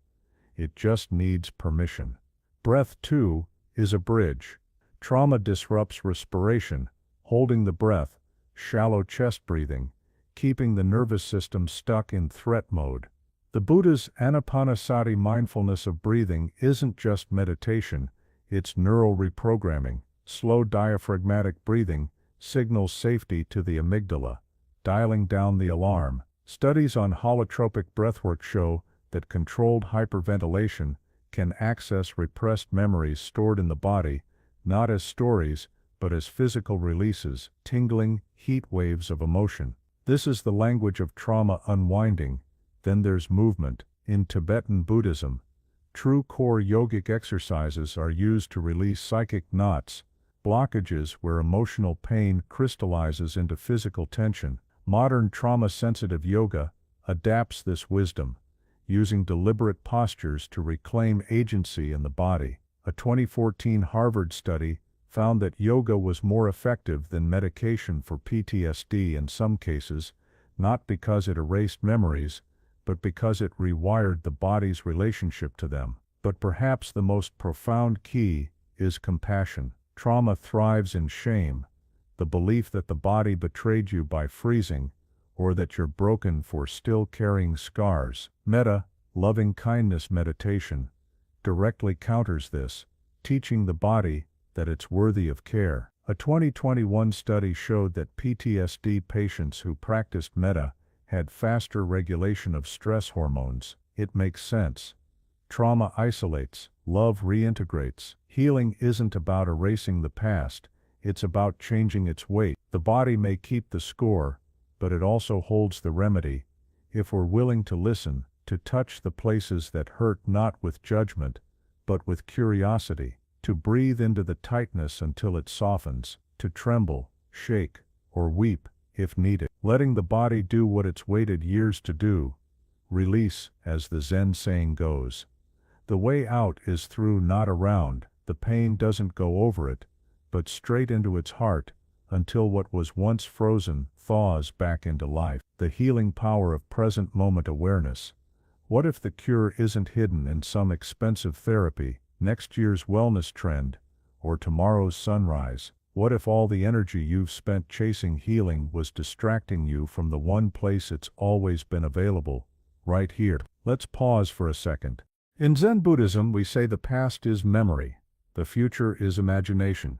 It just needs permission. Breath, too, is a bridge. Trauma disrupts respiration, holding the breath, shallow chest breathing, keeping the nervous system stuck in threat mode. The Buddha's anapanasati mindfulness of breathing isn't just meditation, it's neural reprogramming. Slow diaphragmatic breathing signals safety to the amygdala, dialing down the alarm. Studies on holotropic breathwork show that controlled hyperventilation can access repressed memories stored in the body, not as stories, but as physical releases, tingling, heat waves of emotion. This is the language of trauma unwinding. Then there's movement. In Tibetan Buddhism, true core yogic exercises are used to release psychic knots, blockages where emotional pain crystallizes into physical tension. Modern trauma-sensitive yoga adapts this wisdom, using deliberate postures to reclaim agency in the body. A 2014 Harvard study found that yoga was more effective than medication for PTSD in some cases, not because it erased memories, but because it rewired the body's relationship to them. But perhaps the most profound key is compassion. Trauma thrives in shame, the belief that the body betrayed you by freezing, or that you're broken for still carrying scars. Metta, loving-kindness meditation, directly counters this, teaching the body that it's worthy of care. A 2021 study showed that PTSD patients who practiced metta had faster regulation of stress hormones. It makes sense. Trauma isolates, love reintegrates. Healing isn't about erasing the past, it's about changing its weight. The body may keep the score, but it also holds the remedy, if we're willing to listen, to touch the places that hurt not with judgment, but with curiosity, to breathe into the tightness until it softens, to tremble, shake, or weep, if needed. Letting the body do what it's waited years to do. Release, as the Zen saying goes. The way out is through, not around. The pain doesn't go over it, but straight into its heart, until what was once frozen thaws back into life. The healing power of present moment awareness. What if the cure isn't hidden in some expensive therapy, next year's wellness trend, or tomorrow's sunrise? What if all the energy you've spent chasing healing was distracting you from the one place it's always been available, right here? Let's pause for a second. In Zen Buddhism, we say the past is memory, the future is imagination.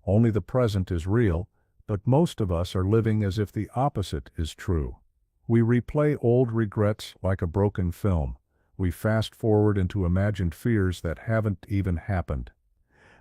Only the present is real, but most of us are living as if the opposite is true. We replay old regrets like a broken film. We fast forward into imagined fears that haven't even happened.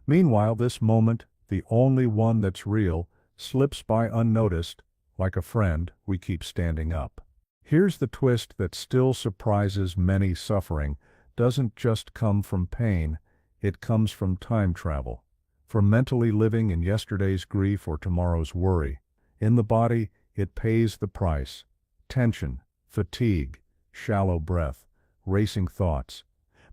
Meanwhile, this moment, the only one that's real, slips by unnoticed. Like a friend, we keep standing up. Here's the twist that still surprises many: suffering doesn't just come from pain, it comes from time travel. From mentally living in yesterday's grief or tomorrow's worry. In the body, it pays the price. Tension, fatigue, shallow breath, racing thoughts.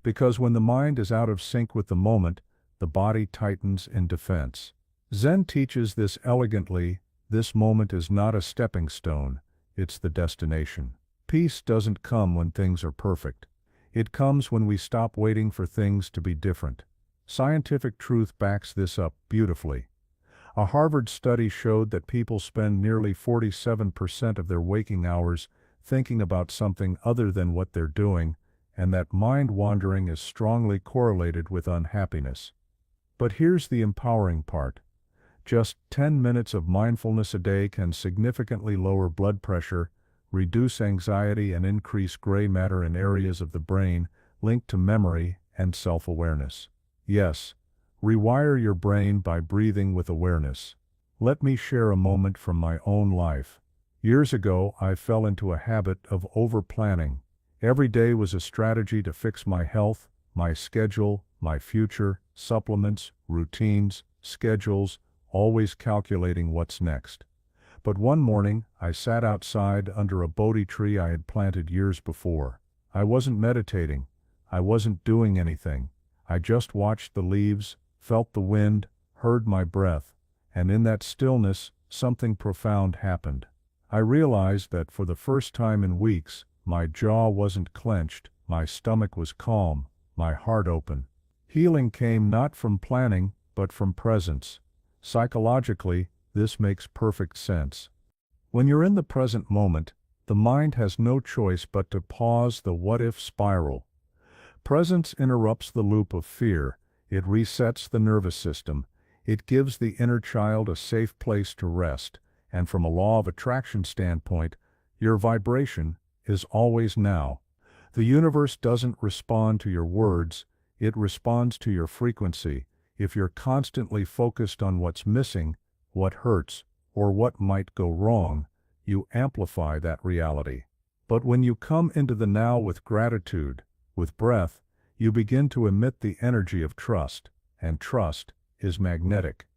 Because when the mind is out of sync with the moment, the body tightens in defense. Zen teaches this elegantly: this moment is not a stepping stone, it's the destination. Peace doesn't come when things are perfect. It comes when we stop waiting for things to be different. Scientific truth backs this up beautifully. A Harvard study showed that people spend nearly 47% of their waking hours thinking about something other than what they're doing, and that mind wandering is strongly correlated with unhappiness. But here's the empowering part. Just 10 minutes of mindfulness a day can significantly lower blood pressure, reduce anxiety, and increase gray matter in areas of the brain linked to memory and self-awareness. Yes, rewire your brain by breathing with awareness. Let me share a moment from my own life. Years ago, I fell into a habit of over-planning. Every day was a strategy to fix my health, my schedule, my future, supplements, routines, schedules, always calculating what's next. But one morning, I sat outside under a Bodhi tree I had planted years before. I wasn't meditating. I wasn't doing anything. I just watched the leaves, felt the wind, heard my breath, and in that stillness, something profound happened. I realized that for the first time in weeks, my jaw wasn't clenched, my stomach was calm, my heart open. Healing came not from planning, but from presence. Psychologically, this makes perfect sense. When you're in the present moment, the mind has no choice but to pause the what-if spiral. Presence interrupts the loop of fear, it resets the nervous system, it gives the inner child a safe place to rest, and from a law of attraction standpoint, your vibration is always now. The universe doesn't respond to your words, it responds to your frequency. If you're constantly focused on what's missing, what hurts, or what might go wrong, you amplify that reality. But when you come into the now with gratitude, with breath, you begin to emit the energy of trust, and trust is magnetic.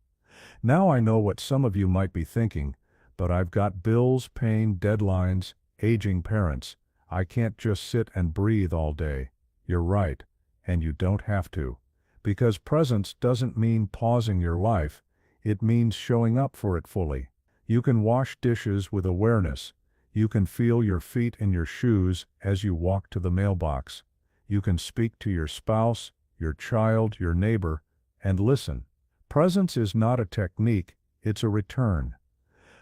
Now I know what some of you might be thinking, but I've got bills, pain, deadlines, aging parents. I can't just sit and breathe all day. You're right, and you don't have to. Because presence doesn't mean pausing your life, it means showing up for it fully. You can wash dishes with awareness. You can feel your feet in your shoes as you walk to the mailbox. You can speak to your spouse, your child, your neighbor, and listen. Presence is not a technique, it's a return.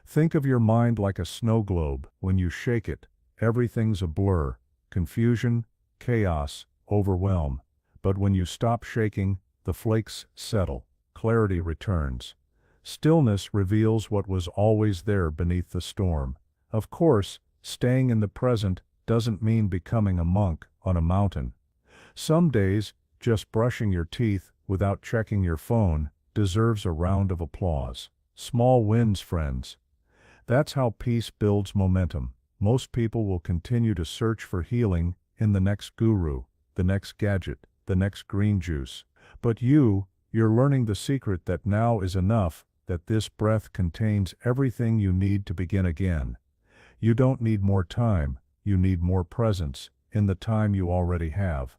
Think of your mind like a snow globe. When you shake it, everything's a blur, confusion, chaos, overwhelm. But when you stop shaking, the flakes settle, clarity returns. Stillness reveals what was always there beneath the storm. Of course, staying in the present doesn't mean becoming a monk on a mountain. Some days, just brushing your teeth without checking your phone deserves a round of applause. Small wins, friends. That's how peace builds momentum. Most people will continue to search for healing in the next guru, the next gadget, the next green juice. But you're learning the secret that now is enough, that this breath contains everything you need to begin again. You don't need more time, you need more presence in the time you already have.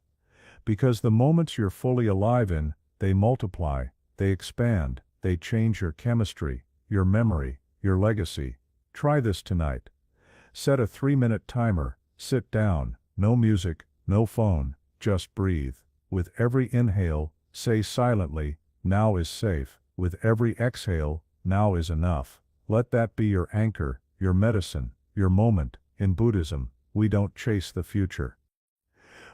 Because the moments you're fully alive in, they multiply, they expand, they change your chemistry, your memory, your legacy. Try this tonight. Set a 3-minute timer, sit down, no music, no phone, just breathe. With every inhale, say silently, now is safe. With every exhale, now is enough. Let that be your anchor, your medicine, your moment. In Buddhism, we don't chase the future.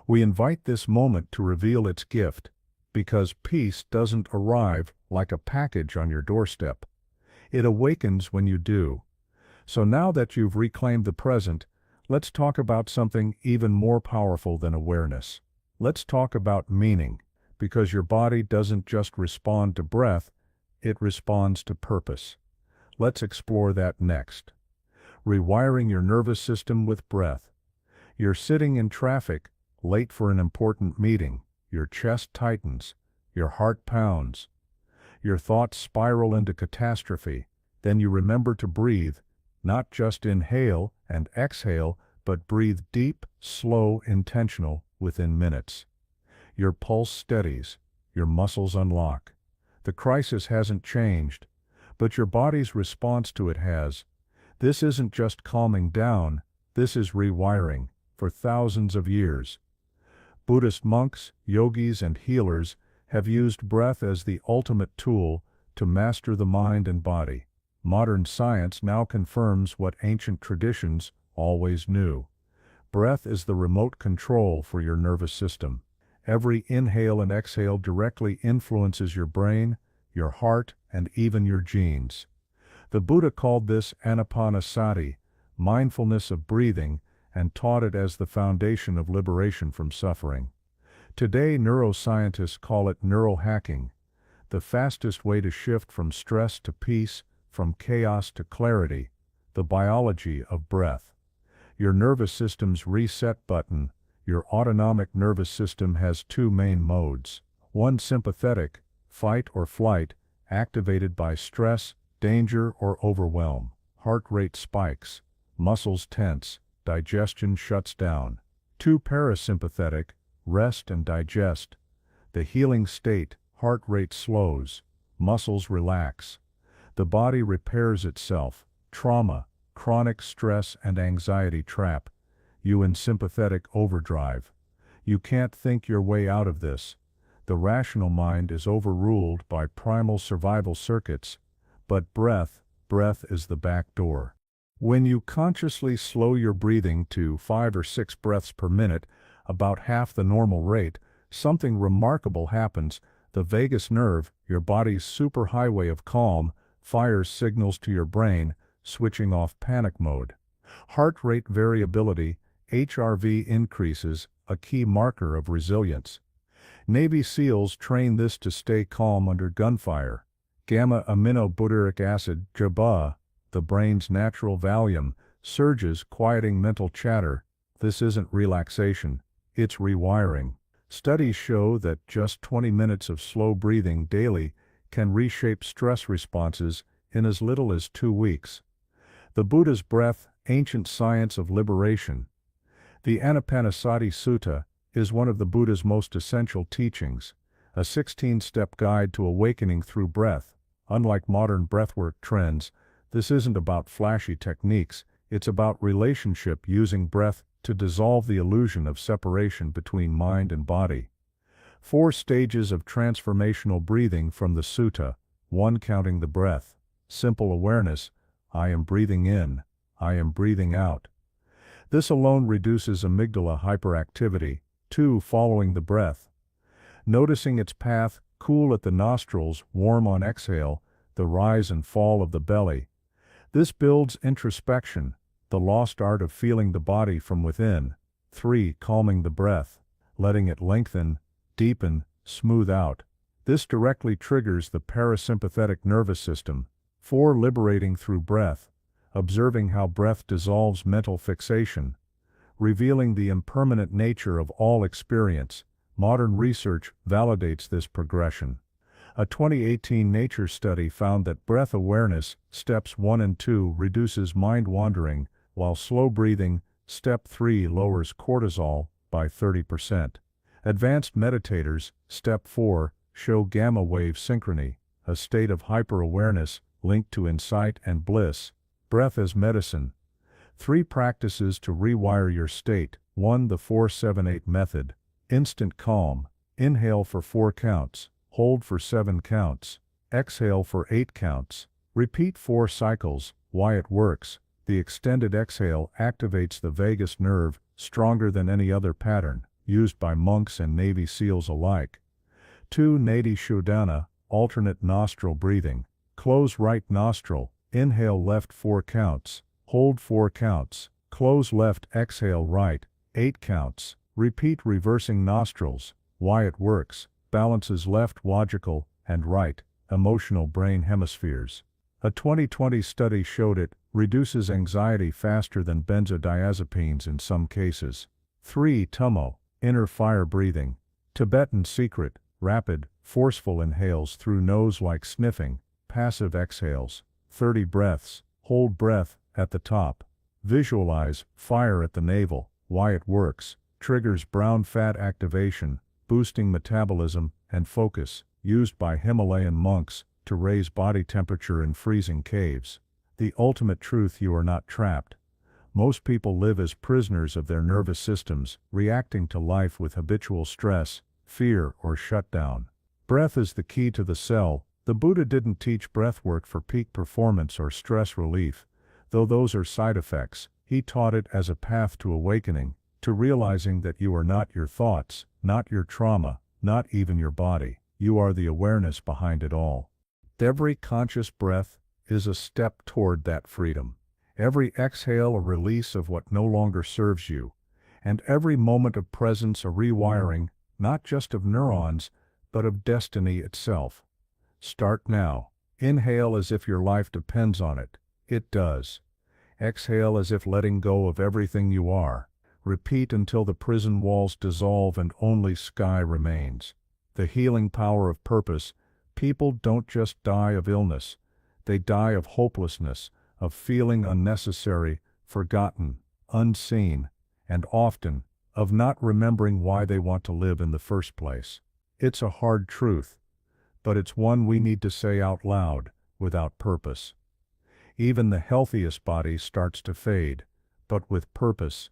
We invite this moment to reveal its gift, because peace doesn't arrive like a package on your doorstep. It awakens when you do. So now that you've reclaimed the present, let's talk about something even more powerful than awareness. Let's talk about meaning, because your body doesn't just respond to breath, it responds to purpose. Let's explore that next. Rewiring your nervous system with breath. You're sitting in traffic, late for an important meeting. Your chest tightens, your heart pounds. Your thoughts spiral into catastrophe. Then you remember to breathe, not just inhale and exhale, but breathe deep, slow, intentional within minutes. Your pulse steadies, your muscles unlock. The crisis hasn't changed, but your body's response to it has. This isn't just calming down, this is rewiring, for thousands of years. Buddhist monks, yogis, and healers have used breath as the ultimate tool to master the mind and body. Modern science now confirms what ancient traditions always knew. Breath is the remote control for your nervous system. Every inhale and exhale directly influences your brain, your heart, and even your genes. The Buddha called this anapanasati, mindfulness of breathing, and taught it as the foundation of liberation from suffering. Today, neuroscientists call it neural hacking, the fastest way to shift from stress to peace, from chaos to clarity, the biology of breath. Your nervous system's reset button. Your autonomic nervous system has two main modes. One sympathetic, fight or flight, activated by stress, danger, or overwhelm. Heart rate spikes, muscles tense, digestion shuts down. Two parasympathetic, rest and digest. The healing state, heart rate slows, muscles relax. The body repairs itself. Trauma, chronic stress and anxiety trap you in sympathetic overdrive. You can't think your way out of this. The rational mind is overruled by primal survival circuits, but breath is the back door. When you consciously slow your breathing to 5 or 6 breaths per minute, about half the normal rate, something remarkable happens. The vagus nerve, your body's superhighway of calm, fires signals to your brain, switching off panic mode. Heart rate variability, HRV increases, a key marker of resilience. Navy SEALs train this to stay calm under gunfire. Gamma-aminobutyric acid, GABA, the brain's natural Valium, surges quieting mental chatter. This isn't relaxation, it's rewiring. Studies show that just 20 minutes of slow breathing daily can reshape stress responses in as little as 2 weeks. The Buddha's breath, ancient science of liberation. The Anapanasati Sutta is one of the Buddha's most essential teachings, a 16-step guide to awakening through breath. Unlike modern breathwork trends, this isn't about flashy techniques, it's about relationship using breath to dissolve the illusion of separation between mind and body. 4 stages of transformational breathing from the sutta. 1. Counting the breath. Simple awareness, I am breathing in, I am breathing out. This alone reduces amygdala hyperactivity. 2. Following the breath. Noticing its path, cool at the nostrils, warm on exhale, the rise and fall of the belly. This builds introspection, the lost art of feeling the body from within. 3. Calming the breath, letting it lengthen, deepen, smooth out. This directly triggers the parasympathetic nervous system. 4. Liberating through breath, observing how breath dissolves mental fixation, revealing the impermanent nature of all experience. Modern research validates this progression. A 2018 Nature study found that breath awareness, steps 1 and 2, reduces mind wandering, while slow breathing, step 3, lowers cortisol by 30%. Advanced meditators, step 4, show gamma wave synchrony, a state of hyper-awareness linked to insight and bliss. Breath as medicine. 3 practices to rewire your state. 1. The 4-7-8 method. Instant calm. Inhale for 4 counts. Hold for 7 counts. Exhale for 8 counts. Repeat 4 cycles. Why it works. The extended exhale activates the vagus nerve, stronger than any other pattern, used by monks and Navy SEALs alike. 2. Nadi Shodhana, alternate nostril breathing. Close right nostril. Inhale left 4 counts. Hold 4 counts. Close left, exhale right, 8 counts. Repeat reversing nostrils. Why it works. Balances left logical and right, emotional brain hemispheres. A 2020 study showed it reduces anxiety faster than benzodiazepines in some cases. 3. Tummo, inner fire breathing. Tibetan secret, rapid, forceful inhales through nose like sniffing, passive exhales. 30 breaths, hold breath, at the top. Visualize, fire at the navel. Why it works. Triggers brown fat activation, boosting metabolism and focus, used by Himalayan monks to raise body temperature in freezing caves. The ultimate truth: you are not trapped. Most people live as prisoners of their nervous systems, reacting to life with habitual stress, fear, or shutdown. Breath is the key to the cell, The Buddha didn't teach breathwork for peak performance or stress relief, though those are side effects. He taught it as a path to awakening, to realizing that you are not your thoughts, not your trauma, not even your body. You are the awareness behind it all. Every conscious breath is a step toward that freedom. Every exhale a release of what no longer serves you, and every moment of presence a rewiring, not just of neurons, but of destiny itself. Start now. Inhale as if your life depends on it. It does. Exhale as if letting go of everything you are. Repeat until the prison walls dissolve and only sky remains. The healing power of purpose. People don't just die of illness. They die of hopelessness, of feeling unnecessary, forgotten, unseen, and often, of not remembering why they want to live in the first place. It's a hard truth, but it's one we need to say out loud, without purpose. Even the healthiest body starts to fade, but with purpose,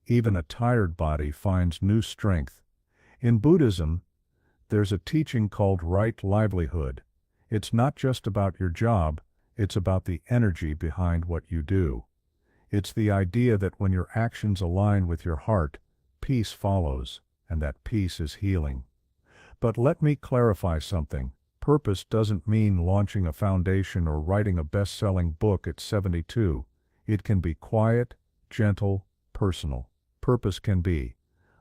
even a tired body finds new strength. In Buddhism, there's a teaching called right livelihood. It's not just about your job, it's about the energy behind what you do. It's the idea that when your actions align with your heart, peace follows, and that peace is healing. But let me clarify something. Purpose doesn't mean launching a foundation or writing a best-selling book at 72. It can be quiet, gentle, personal. Purpose can be,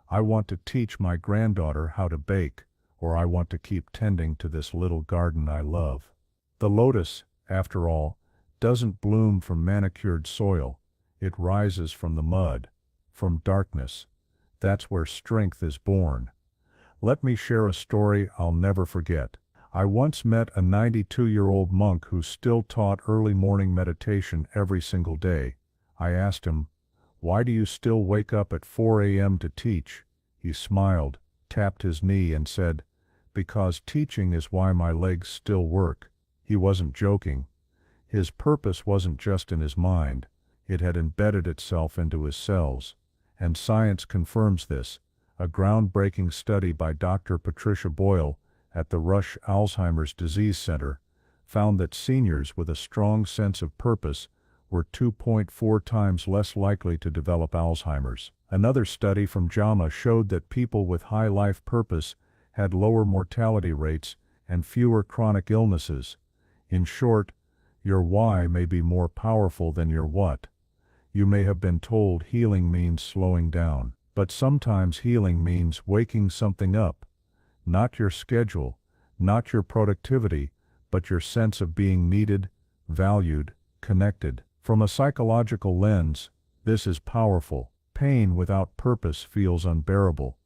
I want to teach my granddaughter how to bake, or I want to keep tending to this little garden I love. The lotus, after all, doesn't bloom from manicured soil. It rises from the mud, from darkness. That's where strength is born. Let me share a story I'll never forget. I once met a 92-year-old monk who still taught early morning meditation every single day. I asked him, "Why do you still wake up at 4 a.m. to teach?" He smiled, tapped his knee and said, "Because teaching is why my legs still work." He wasn't joking. His purpose wasn't just in his mind. It had embedded itself into his cells. And science confirms this. A groundbreaking study by Dr. Patricia Boyle at the Rush Alzheimer's Disease Center found that seniors with a strong sense of purpose were 2.4 times less likely to develop Alzheimer's. Another study from JAMA showed that people with high life purpose had lower mortality rates and fewer chronic illnesses. In short, your why may be more powerful than your what. You may have been told healing means slowing down, but sometimes healing means waking something up. Not your schedule, not your productivity, but your sense of being needed, valued, connected. From a psychological lens, this is powerful. Pain without purpose feels unbearable,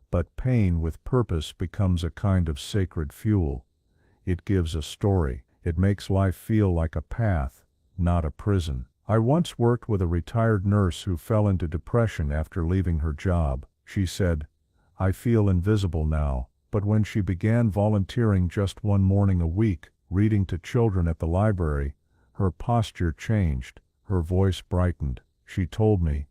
but pain with purpose becomes a kind of sacred fuel. It gives a story. It makes life feel like a path, not a prison. I once worked with a retired nurse who fell into depression after leaving her job. She said, "I feel invisible now." But when she began volunteering just one morning a week, reading to children at the library, her posture changed, her voice brightened. She told me,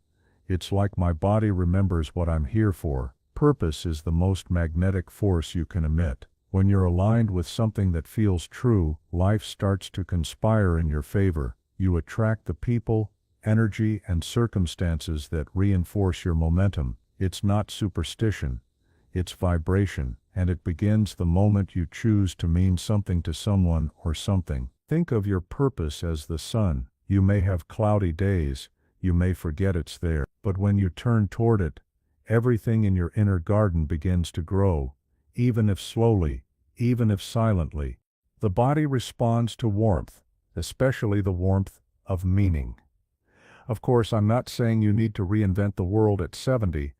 "It's like my body remembers what I'm here for." Purpose is the most magnetic force you can emit. When you're aligned with something that feels true, life starts to conspire in your favor. You attract the people, energy, and circumstances that reinforce your momentum. It's not superstition. It's vibration, and it begins the moment you choose to mean something to someone or something. Think of your purpose as the sun. You may have cloudy days, you may forget it's there, but when you turn toward it, everything in your inner garden begins to grow, even if slowly, even if silently. The body responds to warmth, especially the warmth of meaning. Of course, I'm not saying you need to reinvent the world at 70.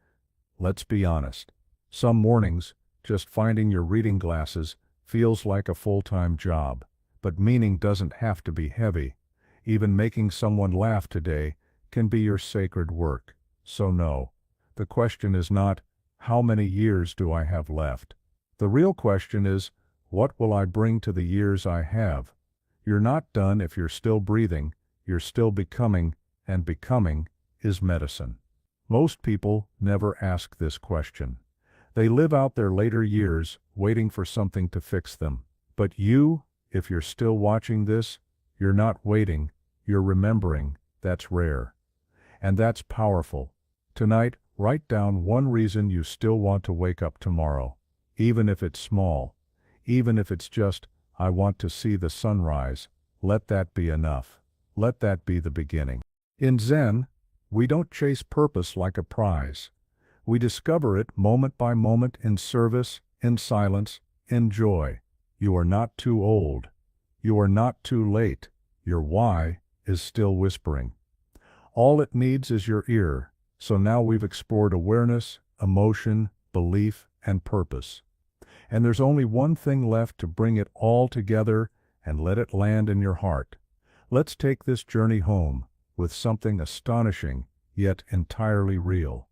Let's be honest. Some mornings, just finding your reading glasses feels like a full-time job. But meaning doesn't have to be heavy. Even making someone laugh today can be your sacred work. So no, the question is not, how many years do I have left? The real question is, what will I bring to the years I have? You're not done if you're still breathing, you're still becoming, and becoming is medicine. Most people never ask this question. They live out their later years waiting for something to fix them. But you, If you're still watching this, you're not waiting, you're remembering. That's rare. And that's powerful. Tonight, write down one reason you still want to wake up tomorrow. Even if it's small. Even if it's just, I want to see the sunrise. Let that be enough. Let that be the beginning. In Zen, we don't chase purpose like a prize. We discover it moment by moment in service, in silence, in joy. You are not too old. You are not too late. Your why is still whispering. All it needs is your ear. So now we've explored awareness, emotion, belief, and purpose. And there's only one thing left to bring it all together and let it land in your heart. Let's take this journey home with something astonishing, yet entirely real.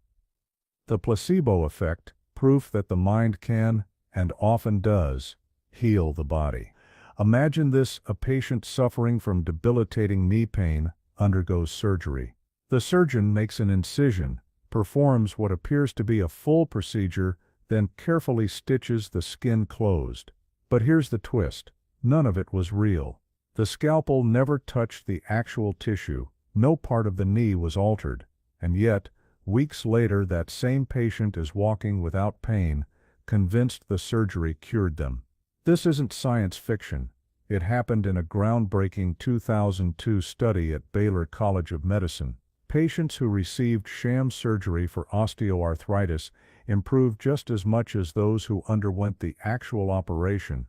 The placebo effect, proof that the mind can, and often does, heal the body. Imagine this: a patient suffering from debilitating knee pain undergoes surgery. The surgeon makes an incision, performs what appears to be a full procedure, then carefully stitches the skin closed. But here's the twist: none of it was real. The scalpel never touched the actual tissue, no part of the knee was altered, and yet, weeks later that same patient is walking without pain, convinced the surgery cured them. This isn't science fiction. It happened in a groundbreaking 2002 study at Baylor College of Medicine. Patients who received sham surgery for osteoarthritis improved just as much as those who underwent the actual operation.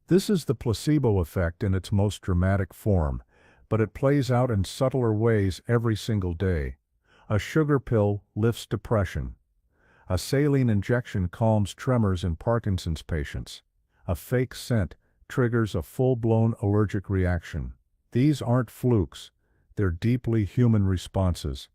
This is the placebo effect in its most dramatic form, but it plays out in subtler ways every single day. A sugar pill lifts depression. A saline injection calms tremors in Parkinson's patients. A fake scent triggers a full-blown allergic reaction. These aren't flukes. They're deeply human responses.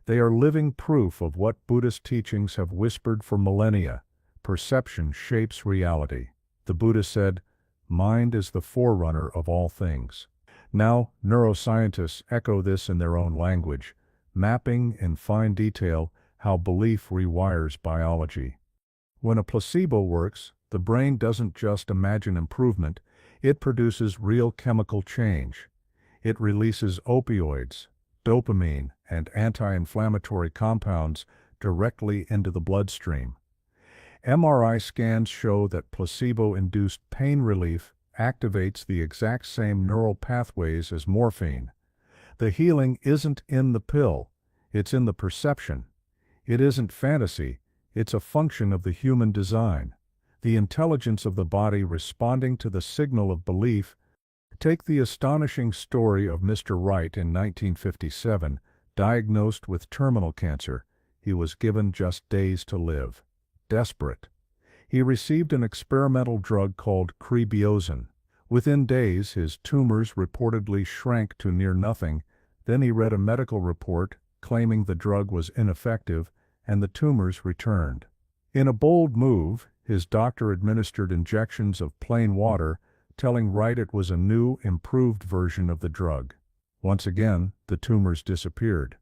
They are living proof of what Buddhist teachings have whispered for millennia. Perception shapes reality. The Buddha said, "Mind is the forerunner of all things." Now, neuroscientists echo this in their own language, mapping in fine detail how belief rewires biology. When a placebo works, the brain doesn't just imagine improvement, it produces real chemical change. It releases opioids, dopamine, and anti-inflammatory compounds directly into the bloodstream. MRI scans show that placebo-induced pain relief activates the exact same neural pathways as morphine. The healing isn't in the pill, it's in the perception. It isn't fantasy, it's a function of the human design. The intelligence of the body responding to the signal of belief. Take the astonishing story of Mr. Wright in 1957, diagnosed with terminal cancer. He was given just days to live. Desperate. He received an experimental drug called crebiozin. Within days, his tumors reportedly shrank to near nothing. Then he read a medical report claiming the drug was ineffective, and the tumors returned. In a bold move, his doctor administered injections of plain water, telling Wright it was a new, improved version of the drug. Once again, the tumors disappeared.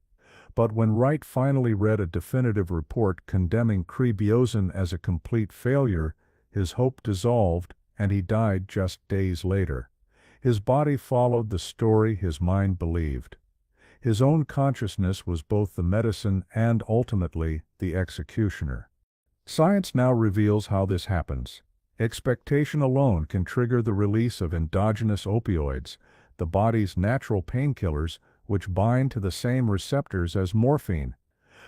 But when Wright finally read a definitive report condemning crebiozin as a complete failure, his hope dissolved, and he died just days later. His body followed the story his mind believed. His own consciousness was both the medicine and, ultimately, the executioner. Science now reveals how this happens. Expectation alone can trigger the release of endogenous opioids, the body's natural painkillers, which bind to the same receptors as morphine.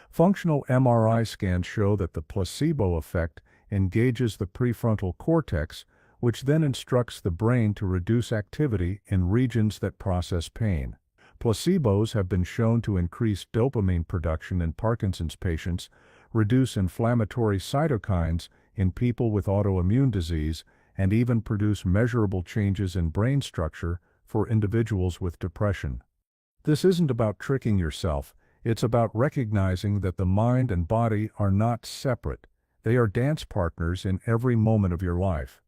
Functional MRI scans show that the placebo effect engages the prefrontal cortex, which then instructs the brain to reduce activity in regions that process pain. Placebos have been shown to increase dopamine production in Parkinson's patients, reduce inflammatory cytokines in people with autoimmune disease, and even produce measurable changes in brain structure for individuals with depression. This isn't about tricking yourself, it's about recognizing that the mind and body are not separate. They are dance partners in every moment of your life.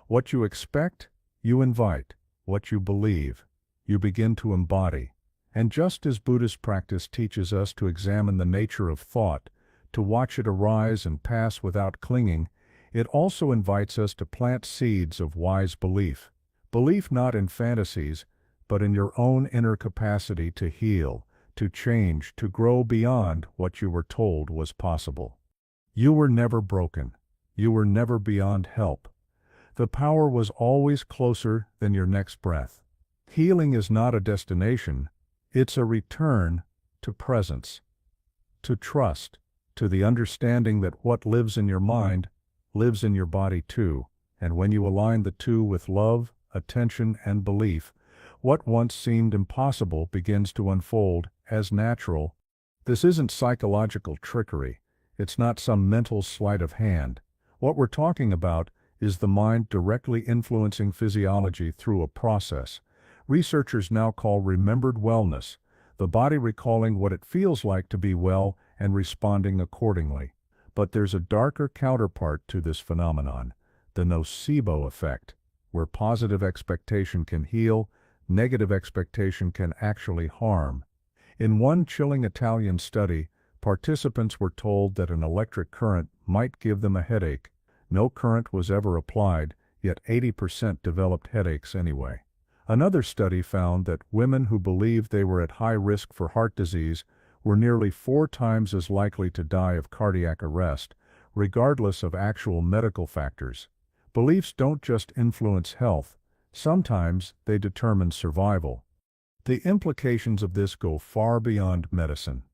What you expect, you invite. What you believe, you begin to embody. And just as Buddhist practice teaches us to examine the nature of thought, to watch it arise and pass without clinging, it also invites us to plant seeds of wise belief. Belief not in fantasies, but in your own inner capacity to heal, to change, to grow beyond what you were told was possible. You were never broken. You were never beyond help. The power was always closer than your next breath. Healing is not a destination, it's a return to presence, to trust, to the understanding that what lives in your mind lives in your body too, and when you align the two with love, attention, and belief, what once seemed impossible begins to unfold as natural. This isn't psychological trickery. It's not some mental sleight of hand. What we're talking about is the mind directly influencing physiology through a process researchers now call remembered wellness, the body recalling what it feels like to be well and responding accordingly. But there's a darker counterpart to this phenomenon, the nocebo effect, where positive expectation can heal, negative expectation can actually harm. In one chilling Italian study, participants were told that an electric current might give them a headache. No current was ever applied, yet 80% developed headaches anyway. Another study found that women who believed they were at high risk for heart disease were nearly 4 times as likely to die of cardiac arrest, regardless of actual medical factors. Beliefs don't just influence health, sometimes they determine survival. The implications of this go far beyond medicine.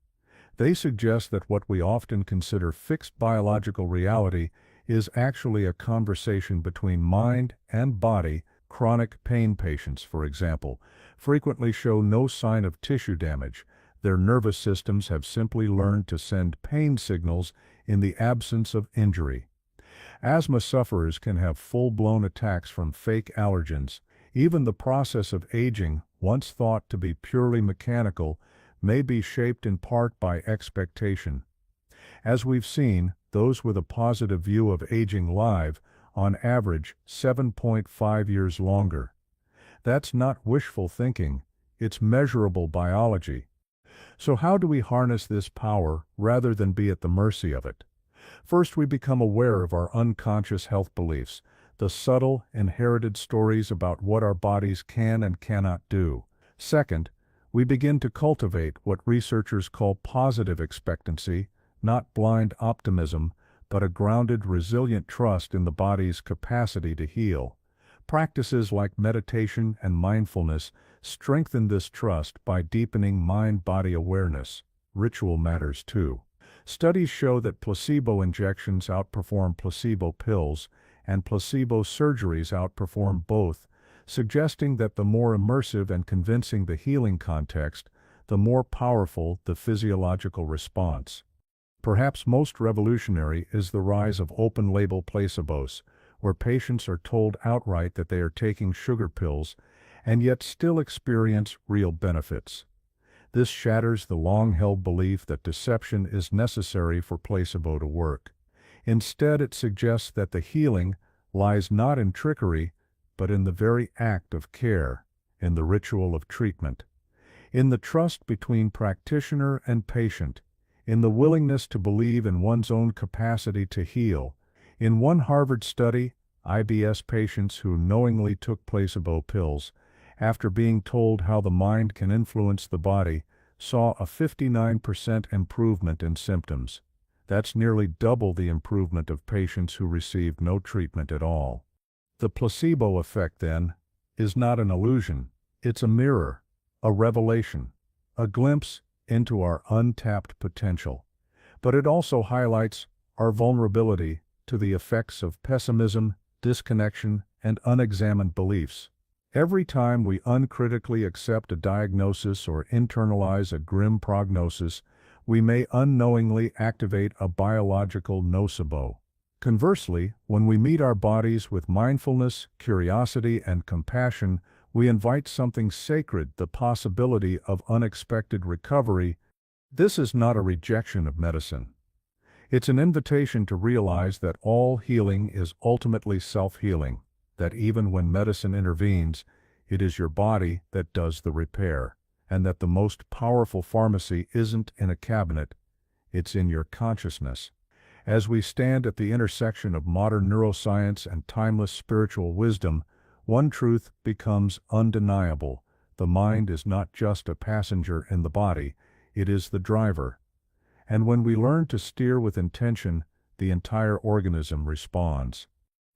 They suggest that what we often consider fixed biological reality is actually a conversation between mind and body. Chronic pain patients, for example, frequently show no sign of tissue damage. Their nervous systems have simply learned to send pain signals in the absence of injury. Asthma sufferers can have full-blown attacks from fake allergens. Even the process of aging, once thought to be purely mechanical, may be shaped in part by expectation. As we've seen, those with a positive view of aging live, on average, 7.5 years longer. That's not wishful thinking, it's measurable biology. So how do we harness this power rather than be at the mercy of it? First, we become aware of our unconscious health beliefs, the subtle, inherited stories about what our bodies can and cannot do. Second, we begin to cultivate what researchers call positive expectancy, not blind optimism, but a grounded, resilient trust in the body's capacity to heal. Practices like meditation and mindfulness strengthen this trust by deepening mind-body awareness. Ritual matters too. Studies show that placebo injections outperform placebo pills, and placebo surgeries outperform both, suggesting that the more immersive and convincing the healing context, the more powerful the physiological response. Perhaps most revolutionary is the rise of open-label placebos, where patients are told outright that they are taking sugar pills and yet still experience real benefits. This shatters the long-held belief that deception is necessary for placebo to work. Instead, it suggests that the healing lies not in trickery, but in the very act of care, in the ritual of treatment, in the trust between practitioner and patient, in the willingness to believe in one's own capacity to heal. In one Harvard study, IBS patients who knowingly took placebo pills, after being told how the mind can influence the body, saw a 59% improvement in symptoms. That's nearly double the improvement of patients who received no treatment at all. The placebo effect, then, is not an illusion. It's a mirror, a revelation, a glimpse into our untapped potential. But it also highlights our vulnerability to the effects of pessimism, disconnection, and unexamined beliefs. Every time we uncritically accept a diagnosis or internalize a grim prognosis, we may unknowingly activate a biological nocebo. Conversely, when we meet our bodies with mindfulness, curiosity, and compassion, we invite something sacred, the possibility of unexpected recovery. This is not a rejection of medicine. It's an invitation to realize that all healing is ultimately self-healing, that even when medicine intervenes, it is your body that does the repair, and that the most powerful pharmacy isn't in a cabinet, it's in your consciousness. As we stand at the intersection of modern neuroscience and timeless spiritual wisdom, one truth becomes undeniable. The mind is not just a passenger in the body, it is the driver. And when we learn to steer with intention, the entire organism responds.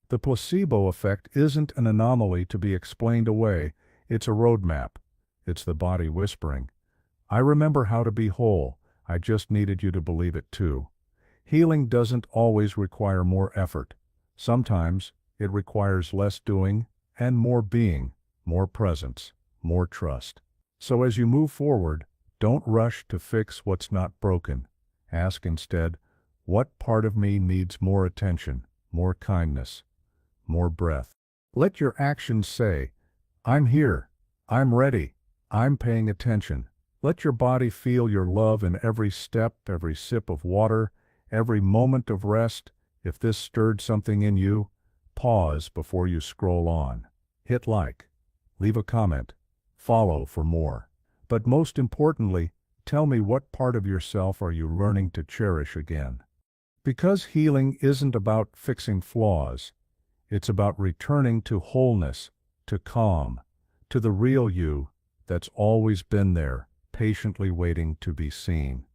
The placebo effect isn't an anomaly to be explained away, it's a roadmap. It's the body whispering, "I remember how to be whole, I just needed you to believe it too." Healing doesn't always require more effort. Sometimes it requires less doing and more being, more presence, more trust. So as you move forward, don't rush to fix what's not broken. Ask instead, what part of me needs more attention, more kindness, more breath? Let your actions say, "I'm here, I'm ready, I'm paying attention." Let your body feel your love in every step, every sip of water, every moment of rest. If this stirred something in you, pause before you scroll on. Hit like, leave a comment, follow for more. But most importantly, tell me, what part of yourself are you learning to cherish again? Because healing isn't about fixing flaws. It's about returning to wholeness, to calm, to the real you that's always been there, patiently waiting to be seen.